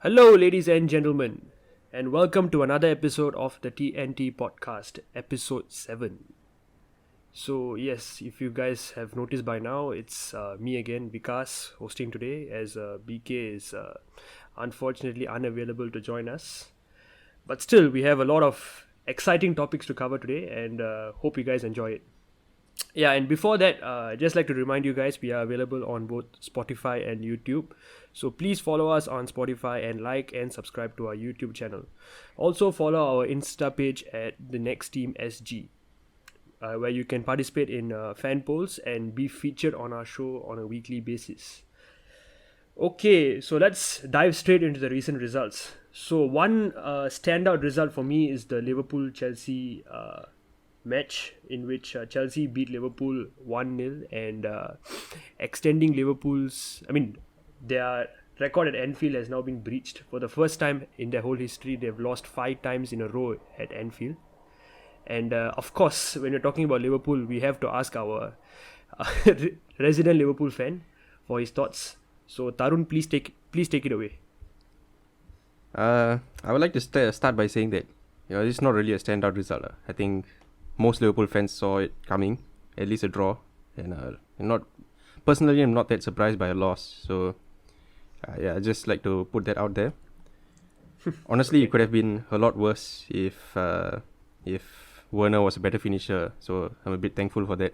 Hello, ladies and gentlemen, and welcome to another episode of the TNT podcast, episode 7. So, yes, if you guys have noticed by now, it's me again, Vikas, hosting today, as BK is unfortunately unavailable to join us. But still, we have a lot of exciting topics to cover today, and hope you guys enjoy it. Yeah, and before that, I'd just like to remind you guys we are available on both Spotify and YouTube. So please follow us on Spotify and like and subscribe to our YouTube channel. Also follow our Insta page at the Next Team SG, where you can participate in fan polls and be featured on our show on a weekly basis. Okay, so let's dive straight into the recent results. So one standout result for me is the Liverpool-Chelsea match in which Chelsea beat Liverpool 1-0 and extending their record at Anfield has now been breached. For the first time in their whole history, they've lost 5 times in a row at Anfield. And of course, when you're talking about Liverpool, we have to ask our resident Liverpool fan for his thoughts. So Tarun, please take it away. I would like to start by saying that this is not really a standout result. I think most Liverpool fans saw it coming, at least a draw, and personally, I'm not that surprised by a loss. So, I just like to put that out there. Honestly, it could have been a lot worse if Werner was a better finisher. So I'm a bit thankful for that.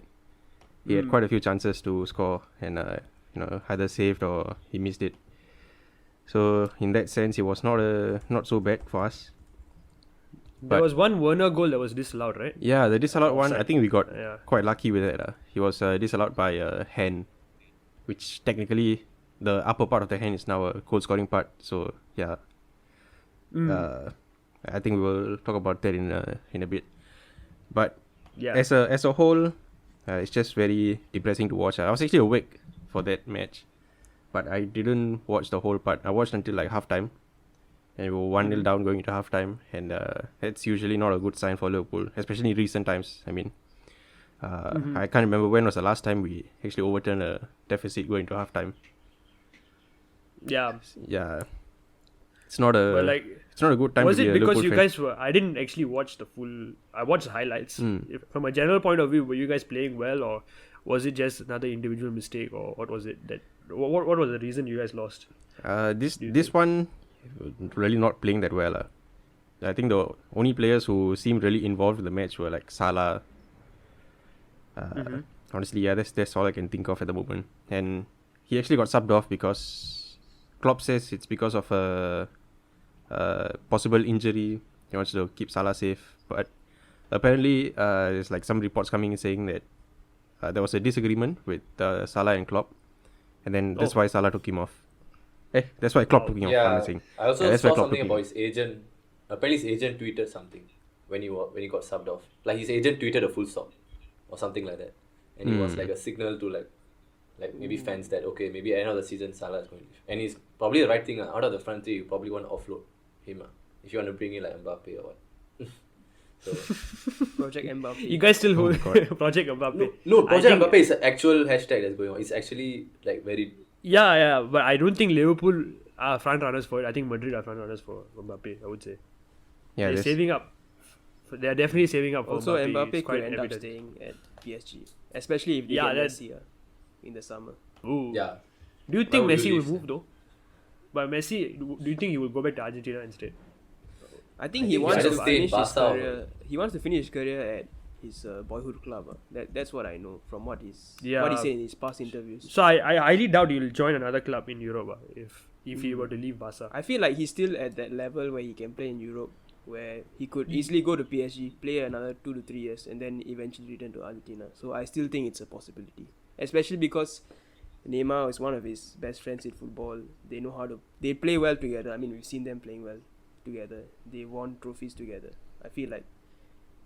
He had quite a few chances to score, and either saved or he missed it. So in that sense, it was not so bad for us. There was one Werner goal that was disallowed, right? Yeah, the disallowed one, Offside. I think we got quite lucky with it. He was disallowed by a hand, which technically the upper part of the hand is now a goal scoring part. So yeah, I think we will talk about that in a bit. But as a whole, it's just very depressing to watch. I was actually awake for that match, but I didn't watch the whole part. I watched until like halftime. And we were 1-0 down going into halftime, and that's usually not a good sign for Liverpool, especially in recent times. I mean, I can't remember when was the last time we actually overturned a deficit going into halftime. Yeah. It's not a good time to be a Liverpool fan. Was it because you guys were? I didn't actually watch the full. I watched the highlights. From a general point of view, were you guys playing well, or was it just another individual mistake, or what was it that? What was the reason you guys lost? This one. Really not playing that well. I think the only players who seemed really involved in the match were like Salah. Honestly, that's all I can think of at the moment. And he actually got subbed off because Klopp says it's because of a possible injury. He wants to keep Salah safe. But apparently, there's like some reports coming in saying that there was a disagreement with Salah and Klopp, and then that's why Salah took him off. That's why Klopp took him off. I also saw something about his agent. Apparently, his agent tweeted something when he got subbed off. Like his agent tweeted a full stop or something like that, and it was like a signal to like maybe fans that okay, maybe at the end of the season Salah is going to leave. And it's probably the right thing. Out of the front three, you probably want to offload him if you want to bring in like Mbappe or what. So Project Mbappe. You guys still hold Project Mbappe? No, Project Mbappe is an actual hashtag that's going on. It's actually like very. Yeah, but I don't think Liverpool are front runners for it. I think Madrid are front runners for Mbappe, I would say. Yeah, they're saving up. They're definitely saving up for also, Mbappe. Mbappe could end up staying at PSG, especially if they get Messi in the summer. Ooh. Yeah. Do you think Messi will move though? But Messi, do you think he will go back to Argentina instead? I think he wants to finish his career. He wants to finish his career at his boyhood club. That's what I know from what he said in his past interviews. So I highly doubt he'll join another club in Europe if he were to leave Barca. I feel like he's still at that level where he can play in Europe, where he could easily go to PSG, play another 2 to 3 years, and then eventually return to Argentina. So I still think it's a possibility, especially because Neymar is one of his best friends in football. They play well together. I mean, we've seen them playing well together. They won trophies together. I feel like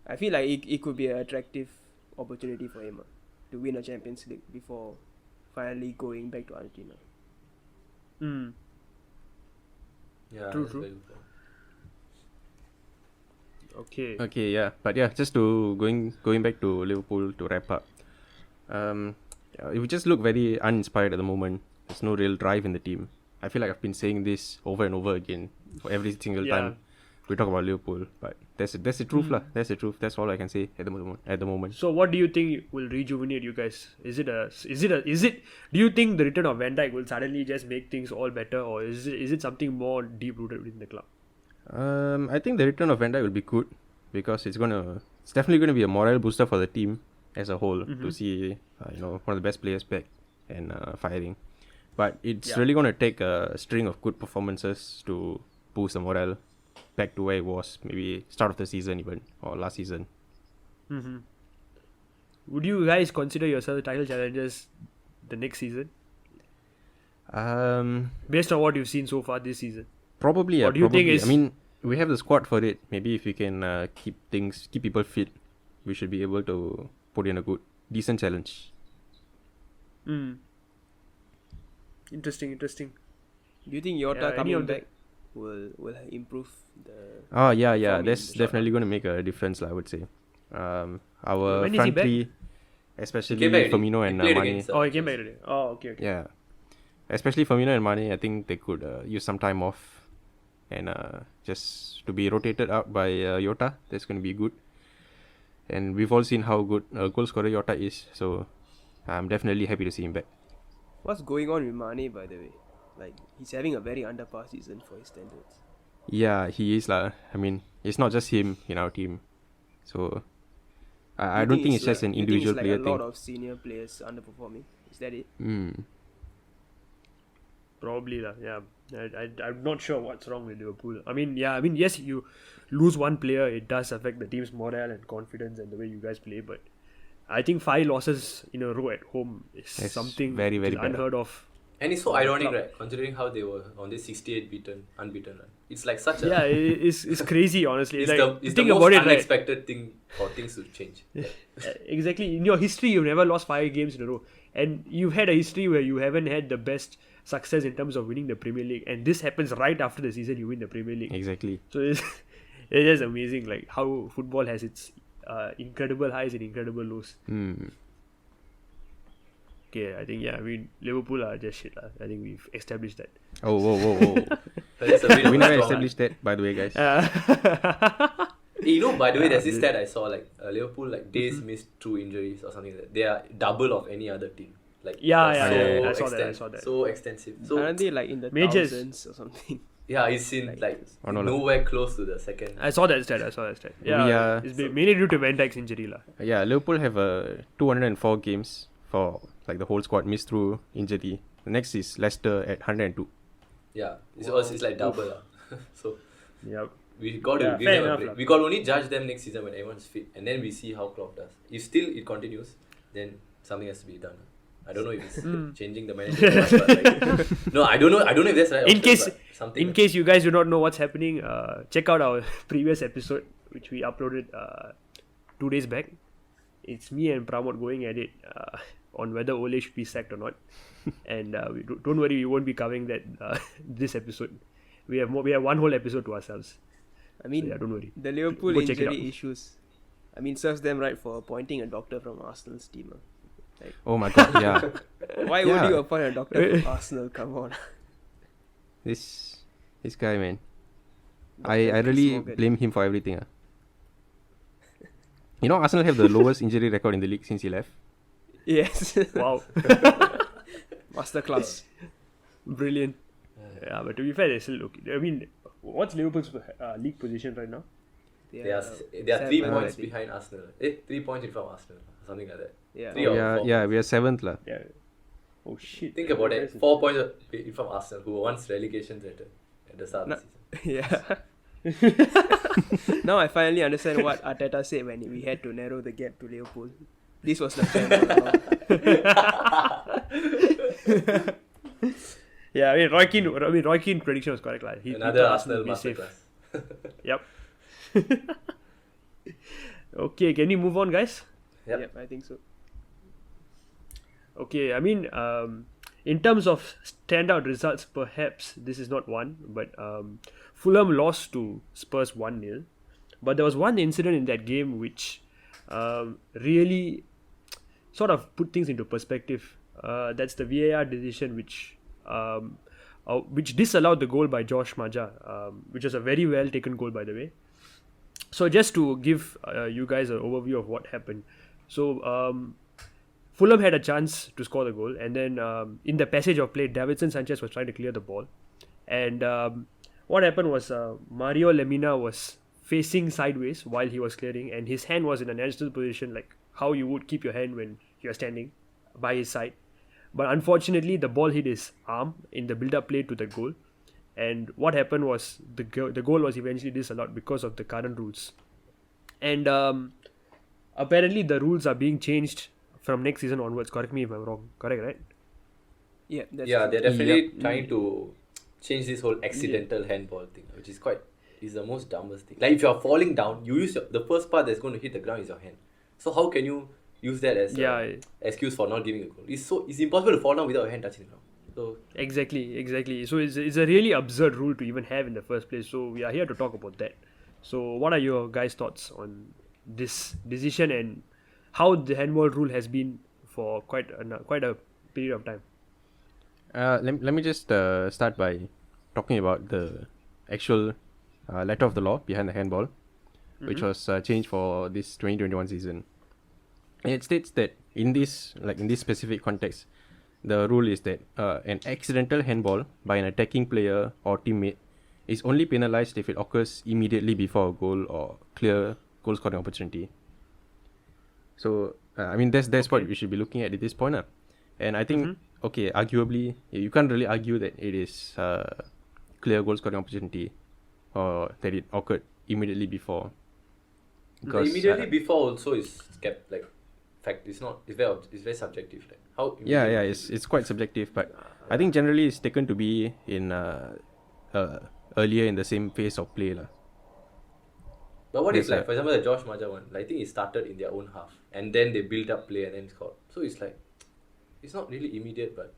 it could be an attractive opportunity for him to win a Champions League before finally going back to Argentina. Yeah, true. Okay, yeah. But yeah, just to going back to Liverpool to wrap up. We just look very uninspired at the moment. There's no real drive in the team. I feel like I've been saying this over and over again for every single time we talk about Liverpool. But that's the truth lah. That's the truth. That's all I can say at the moment. So what do you think will rejuvenate you guys? Do you think the return of Van Dijk will suddenly just make things all better, or is it something more deep rooted within the club? I think the return of Van Dijk will be good because it's definitely gonna be a morale booster for the team as a whole to see one of the best players back and firing. But it's really gonna take a string of good performances to boost the morale back to where it was maybe start of the season even or last season. Mm-hmm. Would you guys consider yourself title challengers the next season? Based on what you've seen so far this season? Probably, yeah. Or do you think I mean, we have the squad for it. Maybe if we can keep people fit, we should be able to put in a decent challenge. Interesting. Do you think Jota coming back will improve the... Oh, yeah. That's definitely going to make a difference, I would say. Our when front three, especially Firmino and Mane. Oh, he came back today. Oh, okay. Yeah. Especially Firmino and Mane, I think they could use some time off and just to be rotated out by Jota. That's going to be good. And we've all seen how good goal scorer Jota is, so I'm definitely happy to see him back. What's going on with Mane, by the way? Like, he's having a very underpass season for his standards. Yeah, he is lah. I mean, it's not just him in our team. So, I don't think it's just an individual player thing. A lot of senior players underperforming. Is that it? Probably lah. Yeah, I'm not sure what's wrong with Liverpool. I mean, yes, you lose one player, it does affect the team's morale and confidence and the way you guys play. But I think 5 losses in a row at home is something very, very unheard of. And it's so ironic, right? Considering how they were on this 68 unbeaten run. It's like such a... it's crazy, honestly. It's like, the most unexpected thing for things to change. Yeah. Exactly. In your history, you've never lost 5 games in a row. And you've had a history where you haven't had the best success in terms of winning the Premier League. And this happens right after the season you win the Premier League. Exactly. So it's just amazing, like how football has its incredible highs and incredible lows. Okay, I think Liverpool are just shit. I think we've established that. Oh, whoa. We never established that, by the way, guys. By the way, there's this stat I saw, like Liverpool, like days missed through injuries or something like that. They are double of any other team. Like I saw that. So extensive. So aren't they like in the majors. Thousands or something? Yeah, it's in nowhere close to the second. I saw that stat. Yeah, it's mainly due to Van Dijk's injury lah. Yeah, Liverpool have 204 games for like the whole squad missed through injury. The next is Leicester at 102. Yeah, it's like double lah. So yep. We got to give them a break. We got to only judge them next season when everyone's fit, and then we see how Klopp does. If still it continues, then something has to be done. I don't know if it's changing the manager. But no, I don't know if that's right. In case you guys do not know what's happening, check out our previous episode which we uploaded 2 days back. It's me and Pramod going at it on whether Ole should be sacked or not. And don't worry, we won't be covering that this episode. We have one whole episode to ourselves. I mean, don't worry. The Liverpool injury issues, serves them right for appointing a doctor from Arsenal's team. Like, oh my god, yeah. Why would you appoint a doctor from Arsenal? Come on. This guy, man. I really blame him for everything. Arsenal have the lowest injury record in the league since he left. Yes. Wow. Masterclass. Brilliant. Yeah, but to be fair, they still okay. What's Liverpool's league position right now? They are 3 points behind Arsenal. 3 points in front of Arsenal. Something like that. Yeah. We are 7th lah. Yeah. Oh shit. Think about it. 4 points in front of Arsenal, who were once relegation threatened at the start of the season. Yeah. Now I finally understand what Arteta said when we had to narrow the gap to Liverpool. This was the plan all along. Yeah, Roy Keane's prediction was correct. Like, Another Arsenal masterclass. Yep. Okay, can we move on, guys? Yep, I think so. Okay, in terms of standout results, perhaps this is not one, but Fulham lost to Spurs 1-0. But there was one incident in that game which really sort of put things into perspective. That's the VAR decision which which disallowed the goal by Josh Maja, which was a very well taken goal, by the way. So just to give you guys an overview of what happened. So Fulham had a chance to score the goal, and then in the passage of play, Davinson Sanchez was trying to clear the ball, and what happened was Mario Lemina was facing sideways while he was clearing, and his hand was in a natural position, like how you would keep your hand when you're standing by his side. But unfortunately, the ball hit his arm in the build-up play to the goal, and what happened was the goal was eventually disallowed because of the current rules. And apparently the rules are being changed from next season onwards. Correct me if I'm wrong. Correct, right? Yeah, that's Yeah, true. they're definitely trying to change this whole accidental handball thing, which is the most dumbest thing. Like if you're falling down, you use the first part that's going to hit the ground is your hand. So how can you use that as an excuse for not giving a goal? It's impossible to fall down without your hand touching the ground. So Exactly. So it's a really absurd rule to even have in the first place. So we are here to talk about that. So what are your guys' thoughts on this decision and how the handball rule has been for quite a period of time? Let me just start by talking about the actual letter of the law behind the handball, which was changed for this 2021 season. And it states that in this specific context, the rule is that an accidental handball by an attacking player or teammate is only penalized if it occurs immediately before a goal or clear goal scoring opportunity. So that's what we should be looking at this point. And I think arguably you can't really argue that it is clear goal scoring opportunity or that it occurred immediately before. Because immediately before also is kept like fact. It's very subjective. Like how it's quite subjective, but I think generally it's taken to be in earlier in the same phase of play lah. But what if for example the Josh Maja one, I think it started in their own half and then they built up play and then scored. So it's like it's not really immediate, but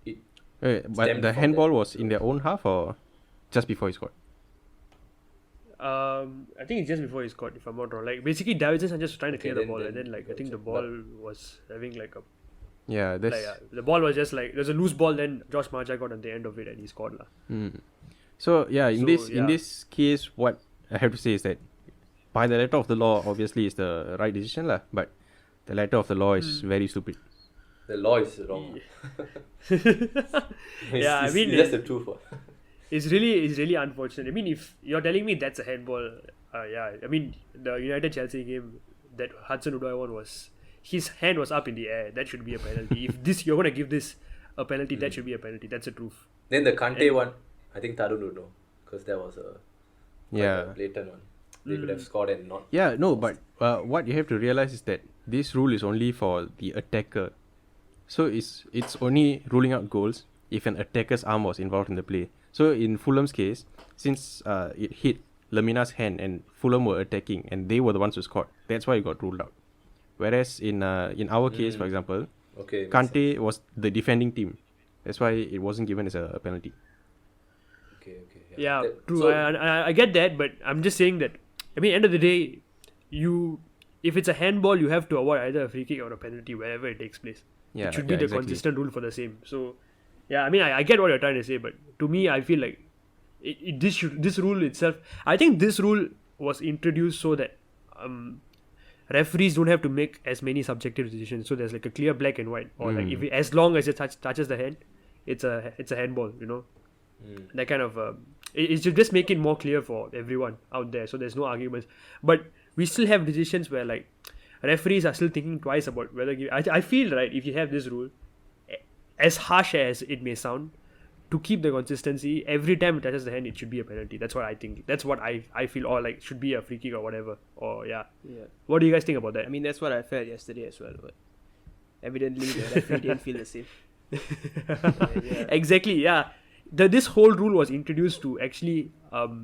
it. But the handball was in their own half or just before he scored? I think it's just before he scored, if I'm not wrong. Like basically, Davinson Sanchez was trying to clear the ball, and then like I think the ball was having like a the ball was just like there's a loose ball. Then Josh Maja got at the end of it and he scored lah. So in this case, what I have to say is that by the letter of the law, obviously is the right decision lah. But the letter of the law is very stupid. The law is wrong. I mean that's the truth. It's really unfortunate. I mean, if you're telling me that's a handball, I mean, the United Chelsea game that Hudson Odoi won was his hand was up in the air. That should be a penalty. If you're gonna give this a penalty, that should be a penalty. That's the truth. Then the Kante one, I think Tarun would know because that was a blatant one. They could have scored and not. Yeah, no, but what you have to realize is that this rule is only for the attacker. So it's only ruling out goals if an attacker's arm was involved in the play. So in Fulham's case, since it hit Lemina's hand and Fulham were attacking and they were the ones who scored, that's why it got ruled out. Whereas in our case, for example, Kante was the defending team. That's why it wasn't given as a penalty. Okay. Yeah, true. So, I get that, but I'm just saying that, I mean, end of the day, if it's a handball, you have to avoid either a free kick or a penalty wherever it takes place. Yeah, it should be the consistent rule for the same. So, yeah, I mean, I get what you're trying to say, but to me, I feel like this rule itself, I think this rule was introduced so that referees don't have to make as many subjective decisions. So there's like a clear black and white, or like as long as it touches the hand, it's a handball. You know, that kind of it should just make it more clear for everyone out there. So there's no arguments, but we still have decisions where like referees are still thinking twice about whether. I feel right if you have this rule, as harsh as it may sound, to keep the consistency, every time it touches the hand, it should be a penalty. That's what I think. That's what I feel, or like should be a free kick or whatever. Or what do you guys think about that? I mean, that's what I felt yesterday as well, but evidently the referee didn't feel the same. Exactly. Yeah. This whole rule was introduced to actually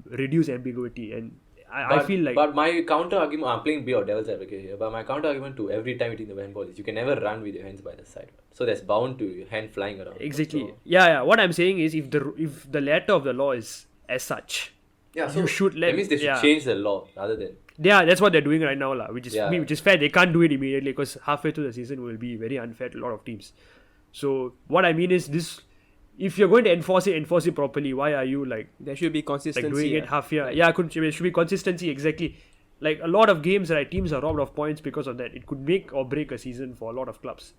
reduce ambiguity, and I feel like. But my counter argument, I'm playing B or devil's advocate here. But my counter argument to every time hitting the handball is you can never run with your hands by the side. So there's bound to your hand flying around. Exactly. So, yeah. What I'm saying is, if the letter of the law is as such, so you should let. That means they should change the law rather than. Yeah, that's what they're doing right now, which is fair. They can't do it immediately because halfway through the season will be very unfair to a lot of teams. So what I mean is this. if you're going to enforce it properly. Why are you like There should be consistency. doing it half year? Yeah, it should be consistency, exactly. Like a lot of games, right? Teams are robbed of points because of that. It could make or break a season for a lot of clubs.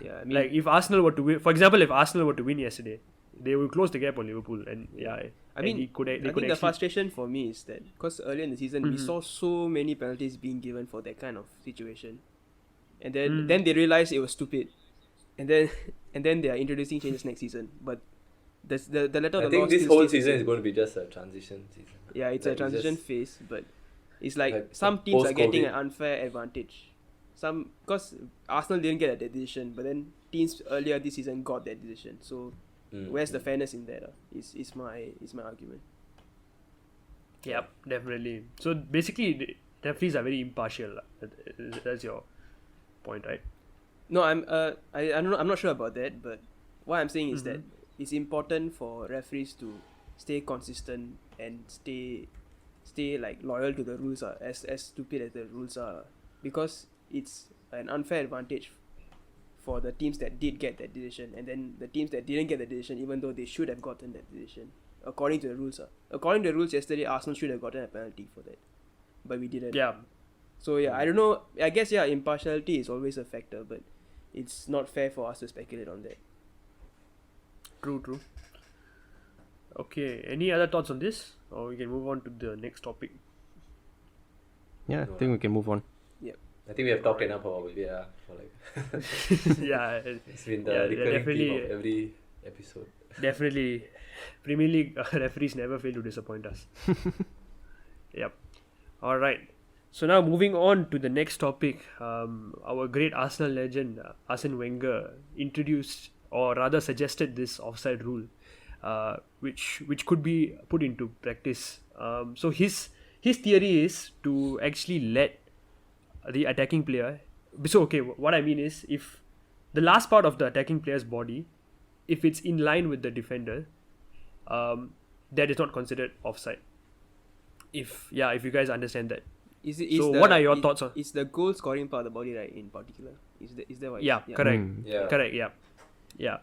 Yeah, I mean, Like if Arsenal were to win, for example, if Arsenal were to win yesterday, they will close the gap on Liverpool, and I mean, they could I think the actually, frustration for me is that because earlier in the season we saw so many penalties being given for that kind of situation, and then they realized it was stupid, and then they are introducing changes next season. But the letter of I the think law this still whole stays the season same. is going to be just a transition season. Yeah, it's Like, a transition just- phase, but it's like like some teams are getting post-COVID. an unfair advantage. Some because Arsenal didn't get that decision, but then teams earlier this season got that decision. So where's the fairness in that? Is my argument. Yep, definitely. So basically, the referees are very impartial. That's your point, right? No, I don't know, I'm not sure about that, but what I'm saying is that it's important for referees to stay consistent and stay like loyal to the rules, as stupid as the rules are, because it's an unfair advantage for the teams that did get that decision, and then the teams that didn't get the decision, even though they should have gotten that decision according to the rules. According to the rules yesterday, Arsenal should have gotten a penalty for that, but we didn't. Yeah. So yeah, I don't know. I guess impartiality is always a factor, but it's not fair for us to speculate on that. True. Okay. Any other thoughts on this, or we can move on to the next topic? Yeah, I think we can move on. I think we have talked enough about VAR for like Yeah. it's been the Yeah, recurring definitely. theme of every episode. Definitely, Premier League referees never fail to disappoint us. Yep. All right. So now moving on to the next topic, our great Arsenal legend Arsene Wenger introduced, or rather suggested, this offside rule, which could be put into practice. So his theory is to actually let the attacking player. So okay, what I mean is, if the last part of the attacking player's body, if it's in line with the defender, that is not considered offside. If you guys understand that. So what are your thoughts on? It's the goal scoring part of the body, right? In particular, is that what? Yeah, correct. Yeah. Correct. Yeah.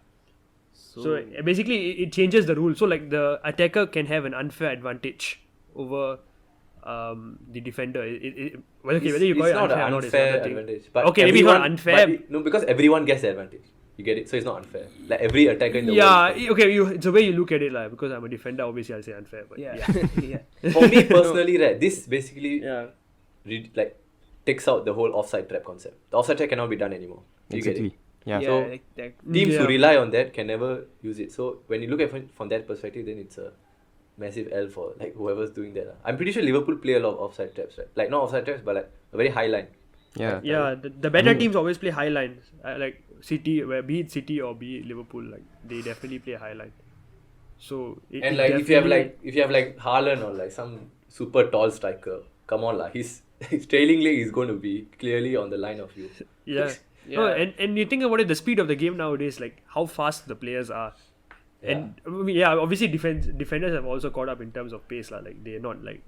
So basically, it changes the rule. So like the attacker can have an unfair advantage over the defender. Whether you call it not unfair or an not is unfair another thing. advantage. But Okay, maybe not unfair. No, because everyone gets the advantage. You get it? So it's not unfair. Like every attacker in the Yeah, world. okay. It's the way you look at it, like, because I'm a defender. Obviously, I'll say unfair. But Yeah. Yeah. For me personally, right, this basically yeah. like takes out the whole offside trap concept. The offside trap cannot be done anymore. You get it? Exactly. Yeah. Yeah, So, like Teams who Yeah. rely on that can never use it. So when you look at it from that perspective, then it's a massive L for like whoever's doing that. I'm pretty sure Liverpool play a lot of offside traps, right? Like not offside traps, but like a very high line. Yeah. Yeah, the better teams always play high lines. Like City, be it City or be it Liverpool, like they definitely play high line. So And like if you have like Haaland or like some super tall striker, come on lah, his trailing leg is going to be clearly on the line of you. yeah. Yeah. No, and you think about it, the speed of the game nowadays, like how fast the players are. And I mean, obviously defenders have also caught up in terms of pace, like they're not like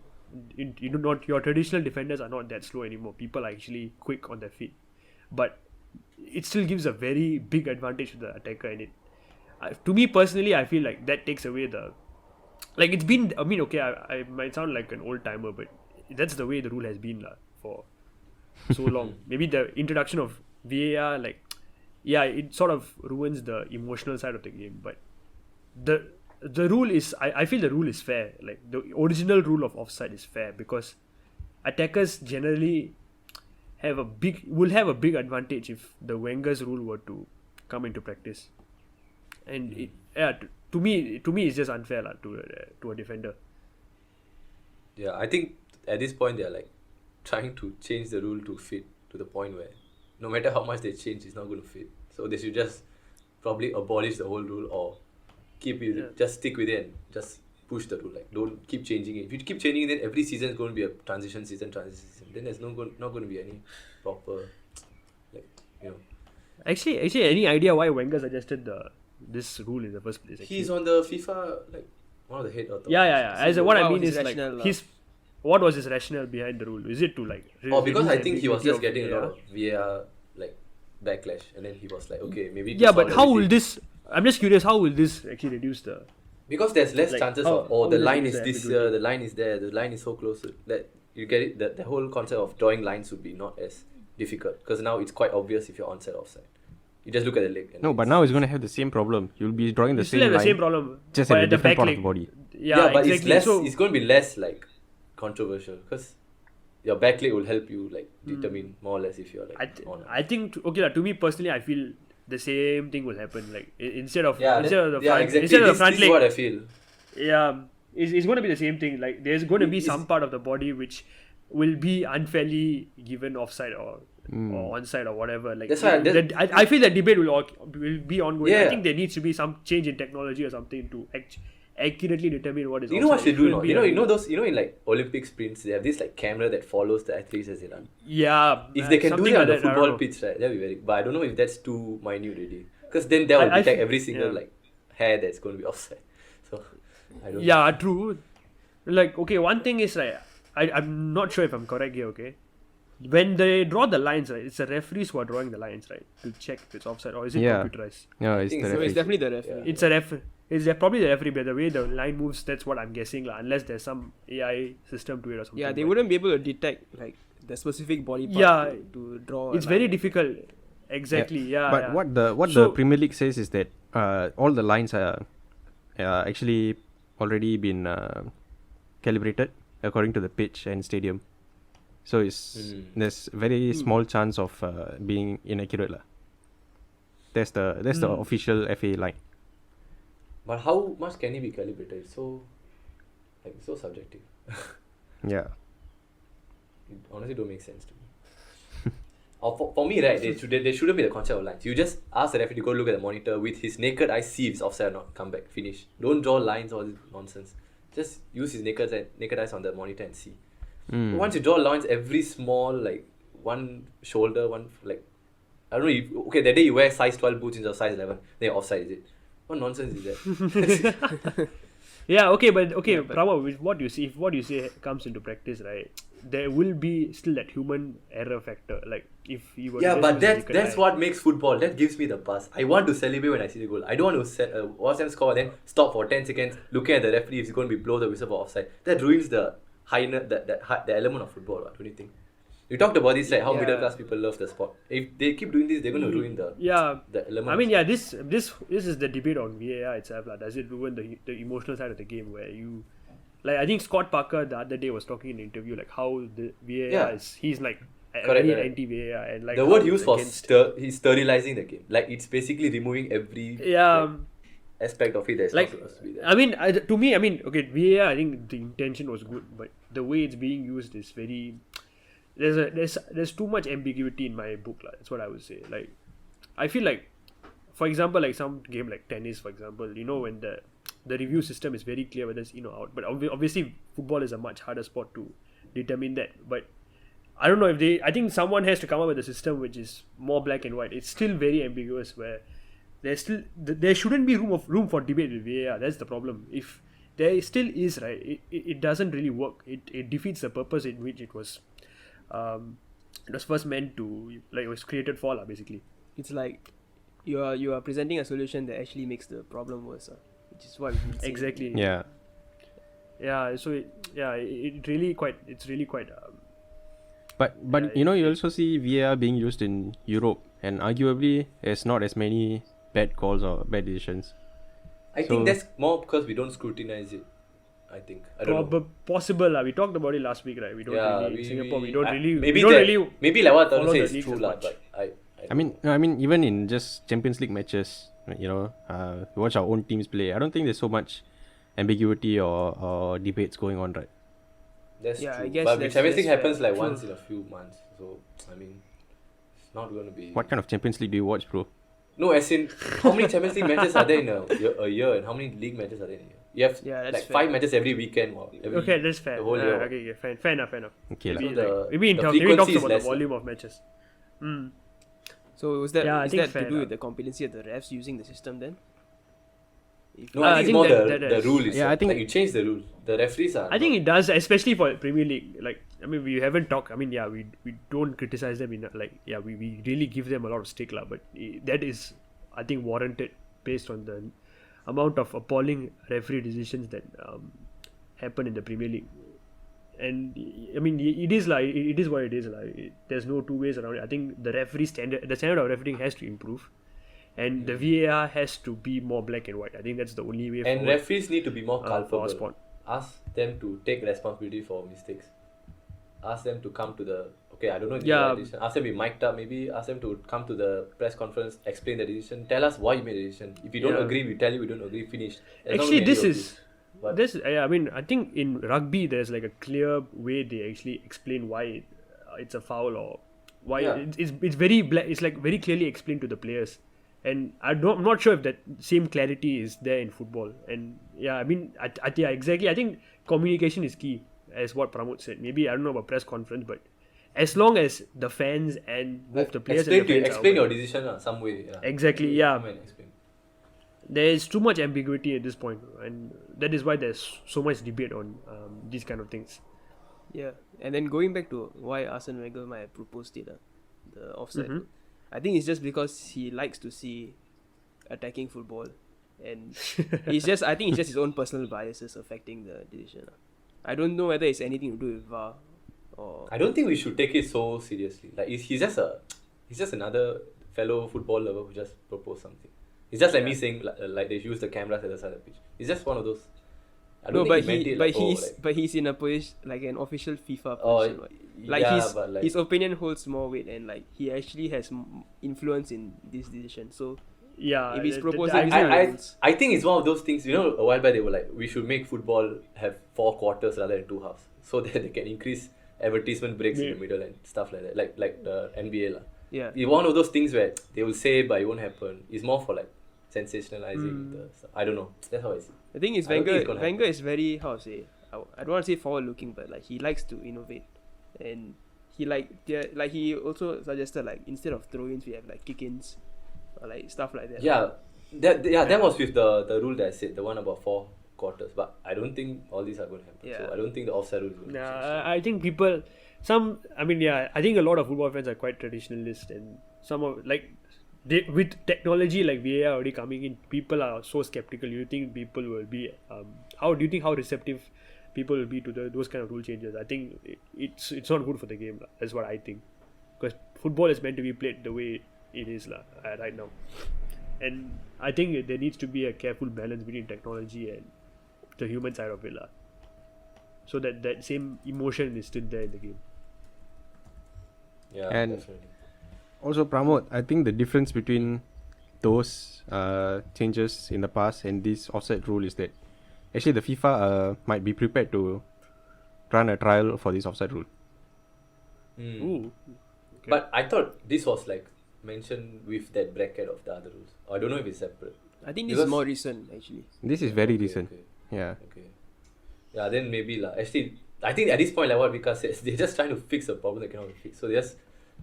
your traditional defenders are not that slow anymore. People are actually quick on their feet, but it still gives a very big advantage to the attacker. And to me personally, I feel like that takes away the, like it's been. I mean, okay, I might sound like an old timer, but that's the way the rule has been for so long. Maybe the introduction of VAR, it sort of ruins the emotional side of the game, but the rule is, I feel the rule is fair. Like the original rule of offside is fair because attackers generally will have a big advantage if the Wenger's rule were to come into practice. And to me it's just unfair to a defender. Yeah, I think at this point they're like trying to change the rule to fit to the point where no matter how much they change, it's not going to fit. So they should just probably abolish the whole rule or just stick with it and just push the rule. Like don't keep changing it. If you keep changing it, then every season is going to be a transition season. Then there's not going to be any proper, Actually, any idea why Wenger suggested this rule in the first place? Actually? He's on the FIFA, like one of the head authorities. Yeah. As what I What mean was is his like rationale, what was his rationale behind the rule? Is it to like? Because I think he was ambiguity just of getting a lot VAR? of VAR like backlash, and then he was like, okay, maybe. Yeah, but how will this? I'm just curious, how will this actually reduce the... Because there's less Like, chances how- of, how the does line it is use this the here, the line is there, the line is so close. That you get it. The whole concept of drawing lines would be not as difficult because now it's quite obvious if you're onside or offside. You just look at the leg. And No, but now it's going to have the same problem. You'll be drawing the You still same have the line, same problem. just but at a at the different back part leg. of the body. yeah, but exactly. it's less. So, It's going to be less like controversial because your back leg will help you like determine more or less if you're like on. I think to me personally, I feel the same thing will happen. Like instead of Yeah, instead of the yeah, front, exactly. instead of the This front is what leg, I feel. yeah, it's going to be the same thing. Like there's going to be some part of the body which will be unfairly given offside or onside or whatever. Like That's why I feel that debate will be ongoing. I Yeah. think there needs to be some change in technology or something to accurately determine what is. You know what offside. they do It now? shouldn't be You know like- those. You know in like Olympic sprints, they have this like camera that follows the athletes as they run. Yeah, If they can do something that on like the that, I don't football know. pitch, right, that'll be very. But I don't know if that's too minute really, because then that will I detect feel- every single yeah. like hair that's going to be offside. So I don't. know. Yeah, true. Like, okay, one thing is like, I'm not sure if I'm correct here, okay? When they draw the lines, right, it's the referees who are drawing the lines, right? To check if it's offside or is it Yeah. computerized? No, it's think the so. So it's referee. definitely the referee. Yeah. It's a it's probably the referee, but the way the line moves, that's what I'm guessing, lah. Unless there's some AI system to it or something. Yeah, they but wouldn't be able to detect like the specific body part Yeah. to draw. It's very difficult. Exactly. Yeah. But yeah. what the So- Premier League says is that all the lines are actually already been calibrated according to the pitch and stadium. So there's very small chance of being inaccurate lah. That's the official FA line. But how much can it be calibrated? It's so subjective. Yeah. It honestly don't make sense to me. Or for me, right, there shouldn't be the concept of lines. You just ask the referee to go look at the monitor with his naked eye, see if it's offside or not, come back, finish. Don't draw lines or this nonsense. Just use his naked eyes on the monitor and see. But once you draw lines, every small like one shoulder, one like I don't know. Okay, that day you wear size 12 boots instead of size 11, then you're offside, is it? What nonsense is that? Yeah, okay, but Prabha, with what you see, if what you say comes into practice, right, there will be still that human error factor. Like if you were to Yeah, just but use the naked that's eye. what makes football. That gives me the buzz. I want to celebrate when I see the goal. I don't want to watch them score, then stop for 10 seconds, looking at the referee if he's going to be blow the whistle for offside. That ruins the the element of football. Don't you think? You talked about this, like how Yeah. middle class people love the sport. If they keep doing this, they're going to ruin the element. I mean, yeah, this is the debate on VAR itself. Like, does it ruin the emotional side of the game where you, like, I think Scott Parker the other day was talking in an interview like how the VAR Yeah. is. He's like Correct. very anti VAR and like the how word it's used for against- he's sterilizing the game. Like it's basically removing every yeah. aspect of it that's Like, not supposed to be there. I mean, to me, I mean, okay, VAR, I think the intention was good, but the way it's being used is very. There's too much ambiguity in my book, that's what I would say. Like, I feel like, for example, like some game like tennis, for example, when the review system is very clear whether it's in or out. But obviously, football is a much harder sport to determine that. But I don't know if I think someone has to come up with a system which is more black and white. It's still very ambiguous where there shouldn't be room for debate with VAR. That's the problem. If there still is, right, it doesn't really work. It defeats the purpose in which it was first meant to, like, it was created for, basically. It's like you are presenting a solution that actually makes the problem worse, which is what we've been saying. Exactly. Yeah. Yeah. So it's really quite. But you also see VAR being used in Europe, and arguably there's not as many bad calls or bad decisions. I think that's more because we don't scrutinize it. I think. I don't know. Possible. We talked about it last week, right? We don't really in Singapore. We don't really. Maybe like what follow I say the is leagues true, as lah. much. But I mean, even in just Champions League matches, we watch our own teams play. I don't think there's so much ambiguity or debates going on, right? That's Yeah, true. I guess but that's Champions League fair. happens like True. once in a few months. So I mean, it's not going to be. What kind of Champions League do you watch, bro? No, as in how many Champions League matches are there in a year, and how many league matches are there in a year? You have Yeah, that's like fair. 5 matches every weekend. Or Okay, that's fair. The whole year. Okay, fair enough. Okay, Maybe, the- maybe the talks frequency is about the lesser. volume of matches. Mm. So is that Yeah, I is think that fair to do enough. with the competency of the refs using the system then? No, I I think it's think more that the is- rule is. Yeah, I think- like you change the rule. The referees are. I think it does, especially for Premier League. Like, I mean, we haven't talked. I mean, yeah, we don't criticize them in we really give them a lot of stick, but that is, I think, warranted based on the amount of appalling referee decisions that happen in the Premier League. And I mean, it is like it is what it is. Like there's no two ways around it. I think the standard of refereeing has to improve, and the VAR has to be more black and white. I think that's the only way. And referees need to be more for our culpable. sport. Ask them to take responsibility for mistakes. Ask them to come to the I don't know if Yeah. the decision. Ask them to be mic'd up. Maybe ask them to come to the press conference, explain the decision, tell us why you made the decision. If you don't agree, we tell you we don't agree. Finished. Actually, I mean, I think in rugby there's like a clear way they actually explain why it's a foul or why it's very black. It's like very clearly explained to the players, and I'm not sure if that same clarity is there in football. And yeah, I mean, exactly. I think communication is key, as what Pramod said. Maybe I don't know about press conference, but as long as the fans and both the players explain your decision some way. Yeah. Exactly. Yeah. Explain. There is too much ambiguity at this point, and that is why there's so much debate on these kind of things. Yeah, and then going back to why Arsene Wenger might have proposed it, the offside. I think it's just because he likes to see attacking football, and I think it's just his own personal biases affecting the decision. I don't know whether it's anything to do with VAR or. I don't think we should take it so seriously. Like he's just another fellow football lover who just proposed something. It's just like me saying like they use the cameras at the side of the pitch. It's just one of those. I don't think he meant it. But he's in a position like an official FIFA position. His opinion holds more weight, and like he actually has influence in this decision. So yeah, if he's proposing, I think it's one of those things. You know, a while back they were like, we should make football have 4 quarters rather than 2 halves, so that they can increase advertisement breaks in the middle and stuff like that, like the NBA lah. Yeah, it's one of those things where they will say but it won't happen. It's more for like sensationalizing the stuff. I don't know. That's how I see. The thing is, Wenger is very, how to say, I don't want to say forward looking, but like he likes to innovate, and he he also suggested like instead of throw-ins we have like kick-ins or like stuff like that. That was with the rule that I said, the one about 4 quarters, but I don't think all these are going to happen. So I don't think the offside rule is going to change. I think people, I think a lot of football fans are quite traditionalist, and some of with technology like VAR already coming in, people are so skeptical. You think people will be how receptive people will be to those kind of rule changes? I think it's not good for the game. That's what I think, because football is meant to be played the way it is right now, and I think there needs to be a careful balance between technology and the human side of it, so that same emotion is still there in the game. Yeah, and definitely. Also, Pramod, I think the difference between those changes in the past and this offside rule is that actually the FIFA might be prepared to run a trial for this offside rule. Ooh. Okay. But I thought this was like mentioned with that bracket of the other rules. I don't know if it's separate. I think this is more recent actually. This is very recent. Okay. Yeah. Okay. Yeah, then maybe lah. Actually, I think at this point, like what Vikas says, they're just trying to fix a problem that cannot be fixed. So they just,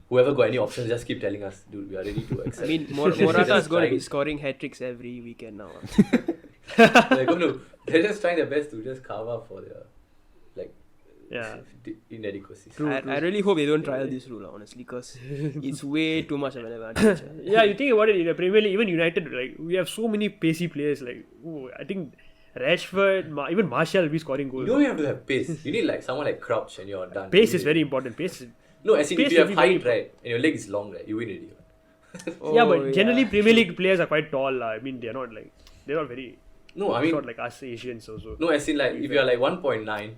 whoever got any options, just keep telling us, dude, we are ready to accept. I mean, Morata is going to be scoring hat-tricks every weekend now. They're just trying their best to just cover up for their inadequacies. I really hope they don't trial this rule, honestly, because it's way too much of an advantage. Yeah, you think about it, in the Premier League, even United, like we have so many pacey players. Like, I think Rashford, even Martial will be scoring goals. You don't have to have pace. You need like someone like Crouch and you're done. Pace is very important. Pace. No, as in if you have height, right, and your leg is long, right, you win already. Yeah, but generally Premier League players are quite tall. I mean, they're not very. No, I mean, short like us Asians also. No, as in like if you're like 1.9,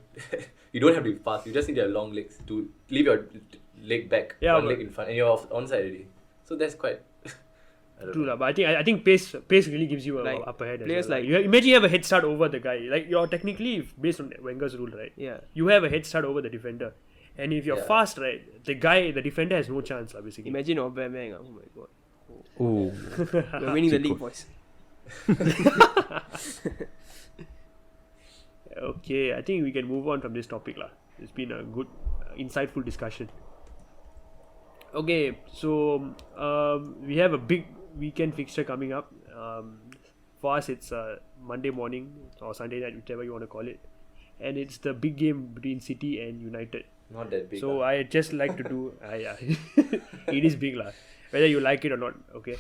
you don't have to be fast. You just need to have long legs to leave your leg back, one leg in front, and you're onside already. So that's quite. True, but I think pace really gives you a upper head. Players like imagine you have a head start over the guy. Like you're technically based on Wenger's rule, right? Yeah. You have a head start over the defender, and if you're fast, right, the defender has no chance, basically. Imagine Aubameyang. Oh my god. Oh. We're winning the league, boys. Okay, I think we can move on from this topic lah. It's been a good, insightful discussion. Okay, so we have a big weekend fixture coming up. For us, it's Monday morning or Sunday night, whichever you want to call it, and it's the big game between City and United. Not that big. So I just like to do. Yeah, it is big lah. whether you like it or not. Okay.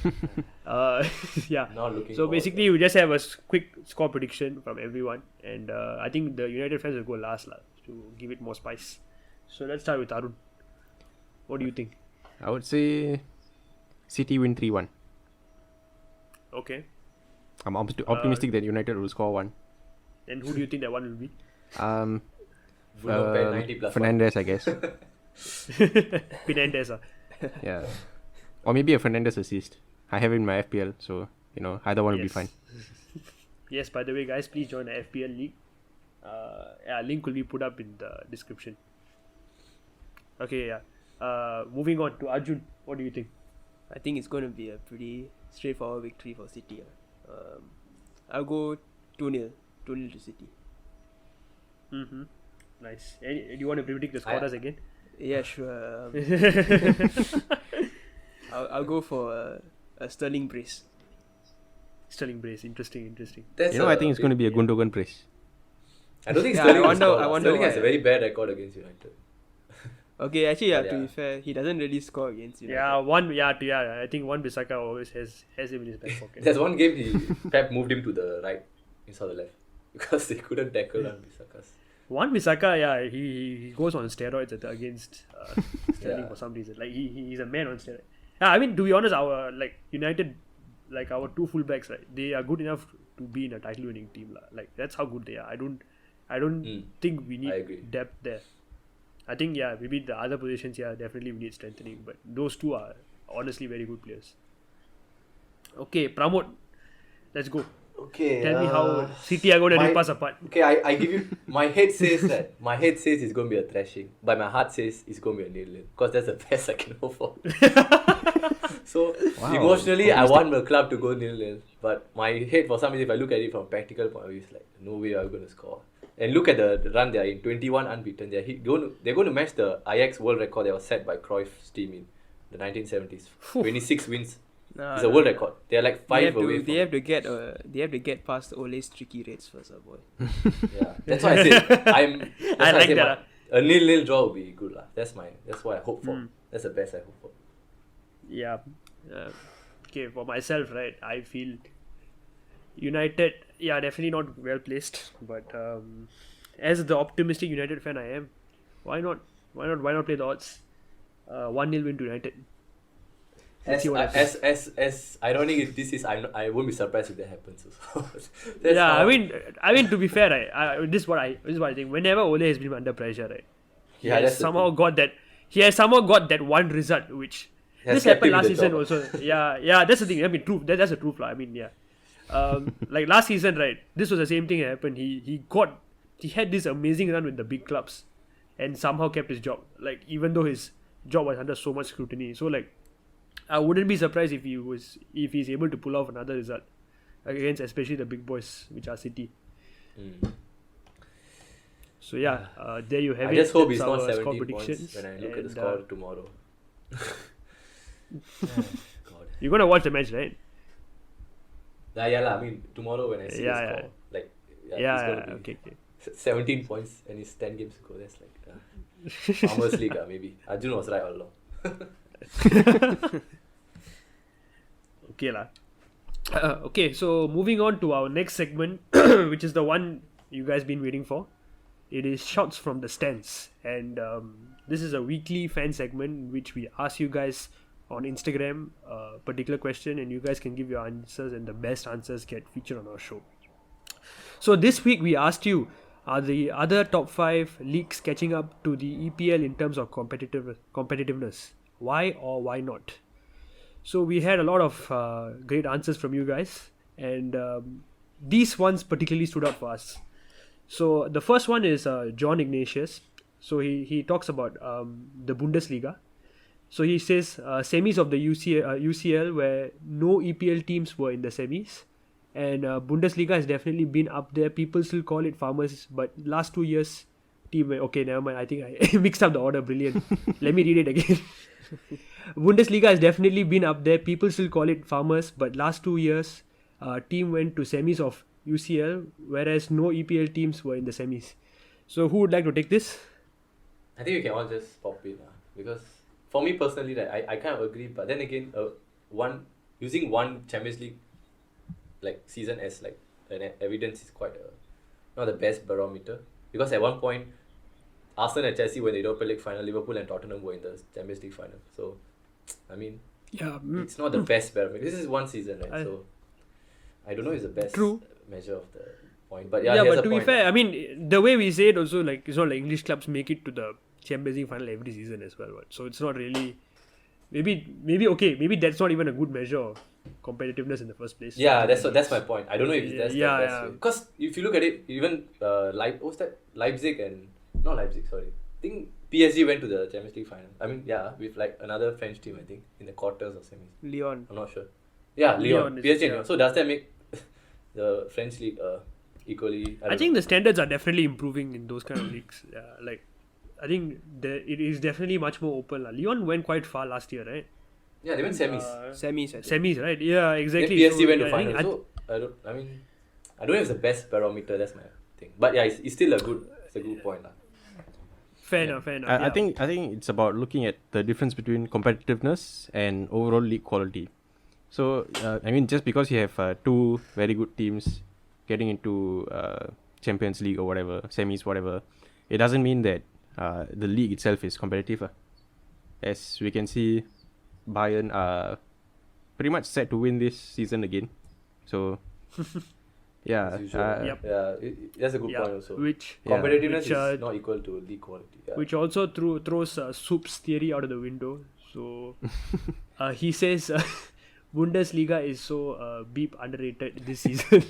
Yeah. Not looking So forward basically, we just have a quick score prediction from everyone, and I think the United fans will go last to give it more spice. So let's start with Arun. What do you think? I would say City win 3-1. Okay. I'm optimistic that United will score one. And who do you think that one will be? Bruno Pen 90 plus Fernandes, I guess. Pinandes. Yeah. Or maybe a Fernandes assist. I have it in my FPL, so either one will be fine. Yes, by the way, guys, please join the FPL league. Link will be put up in the description. Okay, yeah. Moving on to Arjun. What do you think? I think it's going to be a pretty straightforward victory for City. I'll go 2-0. 2-0 to City. Mm-hmm. Nice. Do you want to predict the scorers again? Yeah, sure. I'll go for a Sterling brace. Sterling brace. Interesting. I think it's going to be a Gundogan brace. I don't think Yeah, Sterling I wonder Sterling has why. a very bad record against United. Okay, actually, But to yeah. be fair, he doesn't really score against United. I think one Bissaka always has him in his back pocket. There's one game Pep moved him to the right instead of the left because they couldn't tackle on Bissaka's. One Bissaka, he goes on steroids against Sterling Yeah. for some reason. Like he's a man on steroids. Yeah, I mean, to be honest, our United, our two fullbacks, right? They are good enough to be in a title-winning team, Like that's how good they are. I don't think we I need agree. depth there. I think maybe the other positions definitely we need strengthening, but those two are honestly very good players. Okay, Pramod, let's go. Okay. Tell me how City are going to rip us apart. Okay, I give you my head says that my head says it's going to be a thrashing, but my heart says it's going to be a 0-0 because that's the best I can hope for. So emotionally, I want the club to go 0-0, but my head for some reason, if I look at it from a practical point of view, it's like no way I'm going to score. And look at the run they are in, 21 unbeaten. They're going to match the Ajax world record that was set by Cruyff's team in the 1970s. 26 wins. It's a world record. They're like 5 away. They have to get past Ole's tricky rates first, boy. Yeah, that's why I said I like that. A 0-0 draw would be good lah. That's what I hope for. That's the best I hope for. Yeah. Okay, for myself, right, I feel United, definitely not well placed. But as the optimistic United fan I am, why not play the odds? 1-0 win to United. As ironic this is, I won't be surprised if that happens. I mean to be fair, right, this is what I think. Whenever Ole has been under pressure, right, he has somehow got that one result which this happened last season also. Yeah, that's the thing. I mean, true. That's a true flaw. I mean, like last season, right? This was the same thing that happened. He had this amazing run with the big clubs, and somehow kept his job. Like even though his job was under so much scrutiny, so like I wouldn't be surprised if he's able to pull off another result against especially the big boys, which are City. So there you have it. I just hope That's it's not our 17 points when I look at the score tomorrow. God. You're gonna watch the match, right? I mean, tomorrow when I see the score, it's gonna be okay. 17 points and it's 10 games to go. That's like Farmers League, maybe. Arjun was right all along. Okay lah. Okay, so moving on to our next segment, which is the one you guys been waiting for. It is Shots from the Stands, and this is a weekly fan segment in which we ask you guys on Instagram a particular question, and you guys can give your answers, and the best answers get featured on our show. So this week we asked you, are the other top 5 leagues catching up to the EPL in terms of competitiveness? Why or why not? So we had a lot of great answers from you guys, and these ones particularly stood out for us. So the first one is John Ignatius. So he talks about the Bundesliga. So he says semis of the UCL where no EPL teams were in the semis, and Bundesliga has definitely been up there. People still call it farmers, but last 2 years okay, never mind. I think I mixed up the order. Brilliant. Let me read it again. Bundesliga has definitely been up there. People still call it farmers, but last 2 years, team went to semis of UCL, whereas no EPL teams were in the semis. So who would like to take this? I think we can all just pop in because for me personally, like, I kind of agree. But then again, using one Champions League like season as like an evidence is quite not the best barometer, because at one point, Arsenal and Chelsea were in the Europa League final, Liverpool and Tottenham were in the Champions League final. So, I mean, it's not the best barometer. This is one season, right? So, I don't know if it's the best measure of the point. But but to be fair, I mean, the way we say it also, like, it's not like English clubs make it to the Champions League final every season as well. Right? So it's not really. Maybe that's not even a good measure of competitiveness in the first place. Yeah, that's my point. I don't know if that's the best way. Because if you look at it, even Leipzig and not Leipzig, sorry. I think PSG went to the Champions League final. I mean, with like another French team, I think, in the quarters or semis. Lyon. I'm not sure. Yeah, Lyon. PSG and yeah. Lyon. So does that make the French league equally? I think the standards are definitely improving in those kind of leagues. Like, I think it is definitely much more open. Lyon went quite far last year, right? Yeah, they went semis. Semis, right? Yeah, exactly. Then PSG went to final. So I don't know if it's the best barometer. That's my thing. But yeah, it's still a good point. Fair enough. I think it's about looking at the difference between competitiveness and overall league quality. So I mean, just because you have two very good teams getting into Champions League or whatever, semis, whatever, it doesn't mean that the league itself is competitive. As we can see, Bayern are pretty much set to win this season again. So yeah, that's a good point also. Which competitiveness is not equal to league quality. Yeah. Which also throws Soup's theory out of the window. So he says Bundesliga is so beep underrated this season.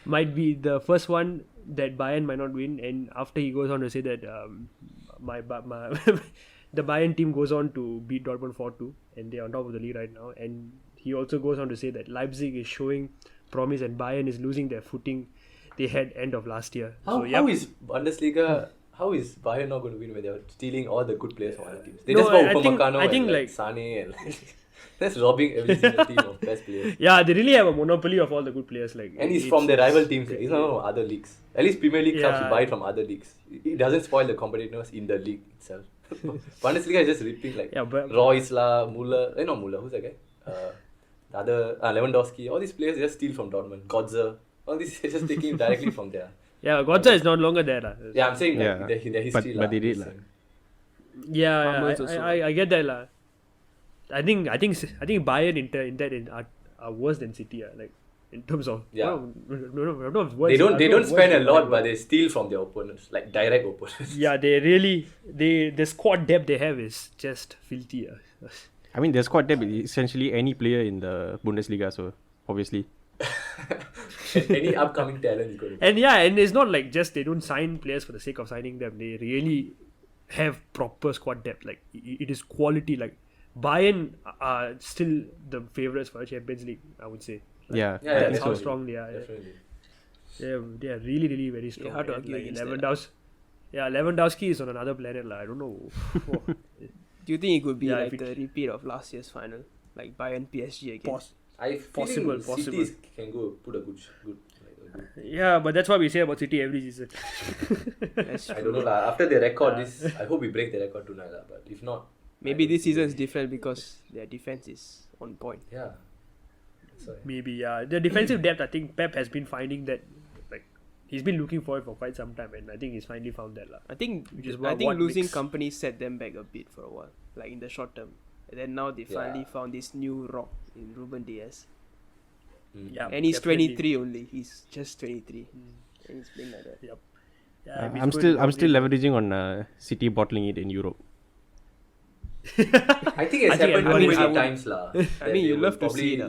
Might be the first one that Bayern might not win, and after he goes on to say that the Bayern team goes on to beat Dortmund 4-2, and they're on top of the league right now. And he also goes on to say that Leipzig is showing promise and Bayern is losing their footing they had end of last year. How is Bundesliga? How is Bayern not going to win when they're stealing all the good players from other teams? They just bought Upamecano and like Sané and like that's robbing every single team of best players. Yeah, they really have a monopoly of all the good players. Like, and he's from the rival teams. He's not from other leagues. At least Premier League clubs you buy it from other leagues. It doesn't spoil the competitiveness in the league itself. Bundesliga is just ripping like Royce, Müller. Not Müller. Who's that guy? The other Lewandowski. All these players just steal from Dortmund. Götze. All these are just taking directly from there. Yeah, Götze is no longer there. Yeah, I'm saying like the history. But they did. Yeah, I get that. I think Bayern are worse than City. Like in terms of They worse. don't spend a lot, but they steal from their opponents, like direct opponents. Yeah, the squad depth they have is just filthy. I mean, their squad depth is essentially any player in the Bundesliga. So obviously. Any upcoming talent is going to. And it's not like just they don't sign players for the sake of signing them. They really have proper squad depth. Like it is quality. Like Bayern are still the favourites for the Champions League, I would say. Like, that's how strong they are. Definitely. They are really, really very strong. Hard to argue against Lewandowski is on another planet. I don't know. Do you think it could be like the repeat of last year's final, like Bayern PSG again? Possible. City can go put a good. Yeah, but that's what we say about City every season. I don't know After the record this, I hope we break the record tonight but if not, maybe this season is different because their defense is on point. Yeah. Maybe the defensive depth. I think Pep has been finding that. Like he's been looking for it for quite some time, and I think he's finally found that. I think losing company set them back a bit for a while, like in the short term. And then now they finally found this new rock in Ruben Dias. Yeah, and he's 23 only. He's just 23, and he's playing like that. Yep. Yeah, I'm still leveraging on City bottling it in Europe. I think it's happened many times I mean, you love to see it.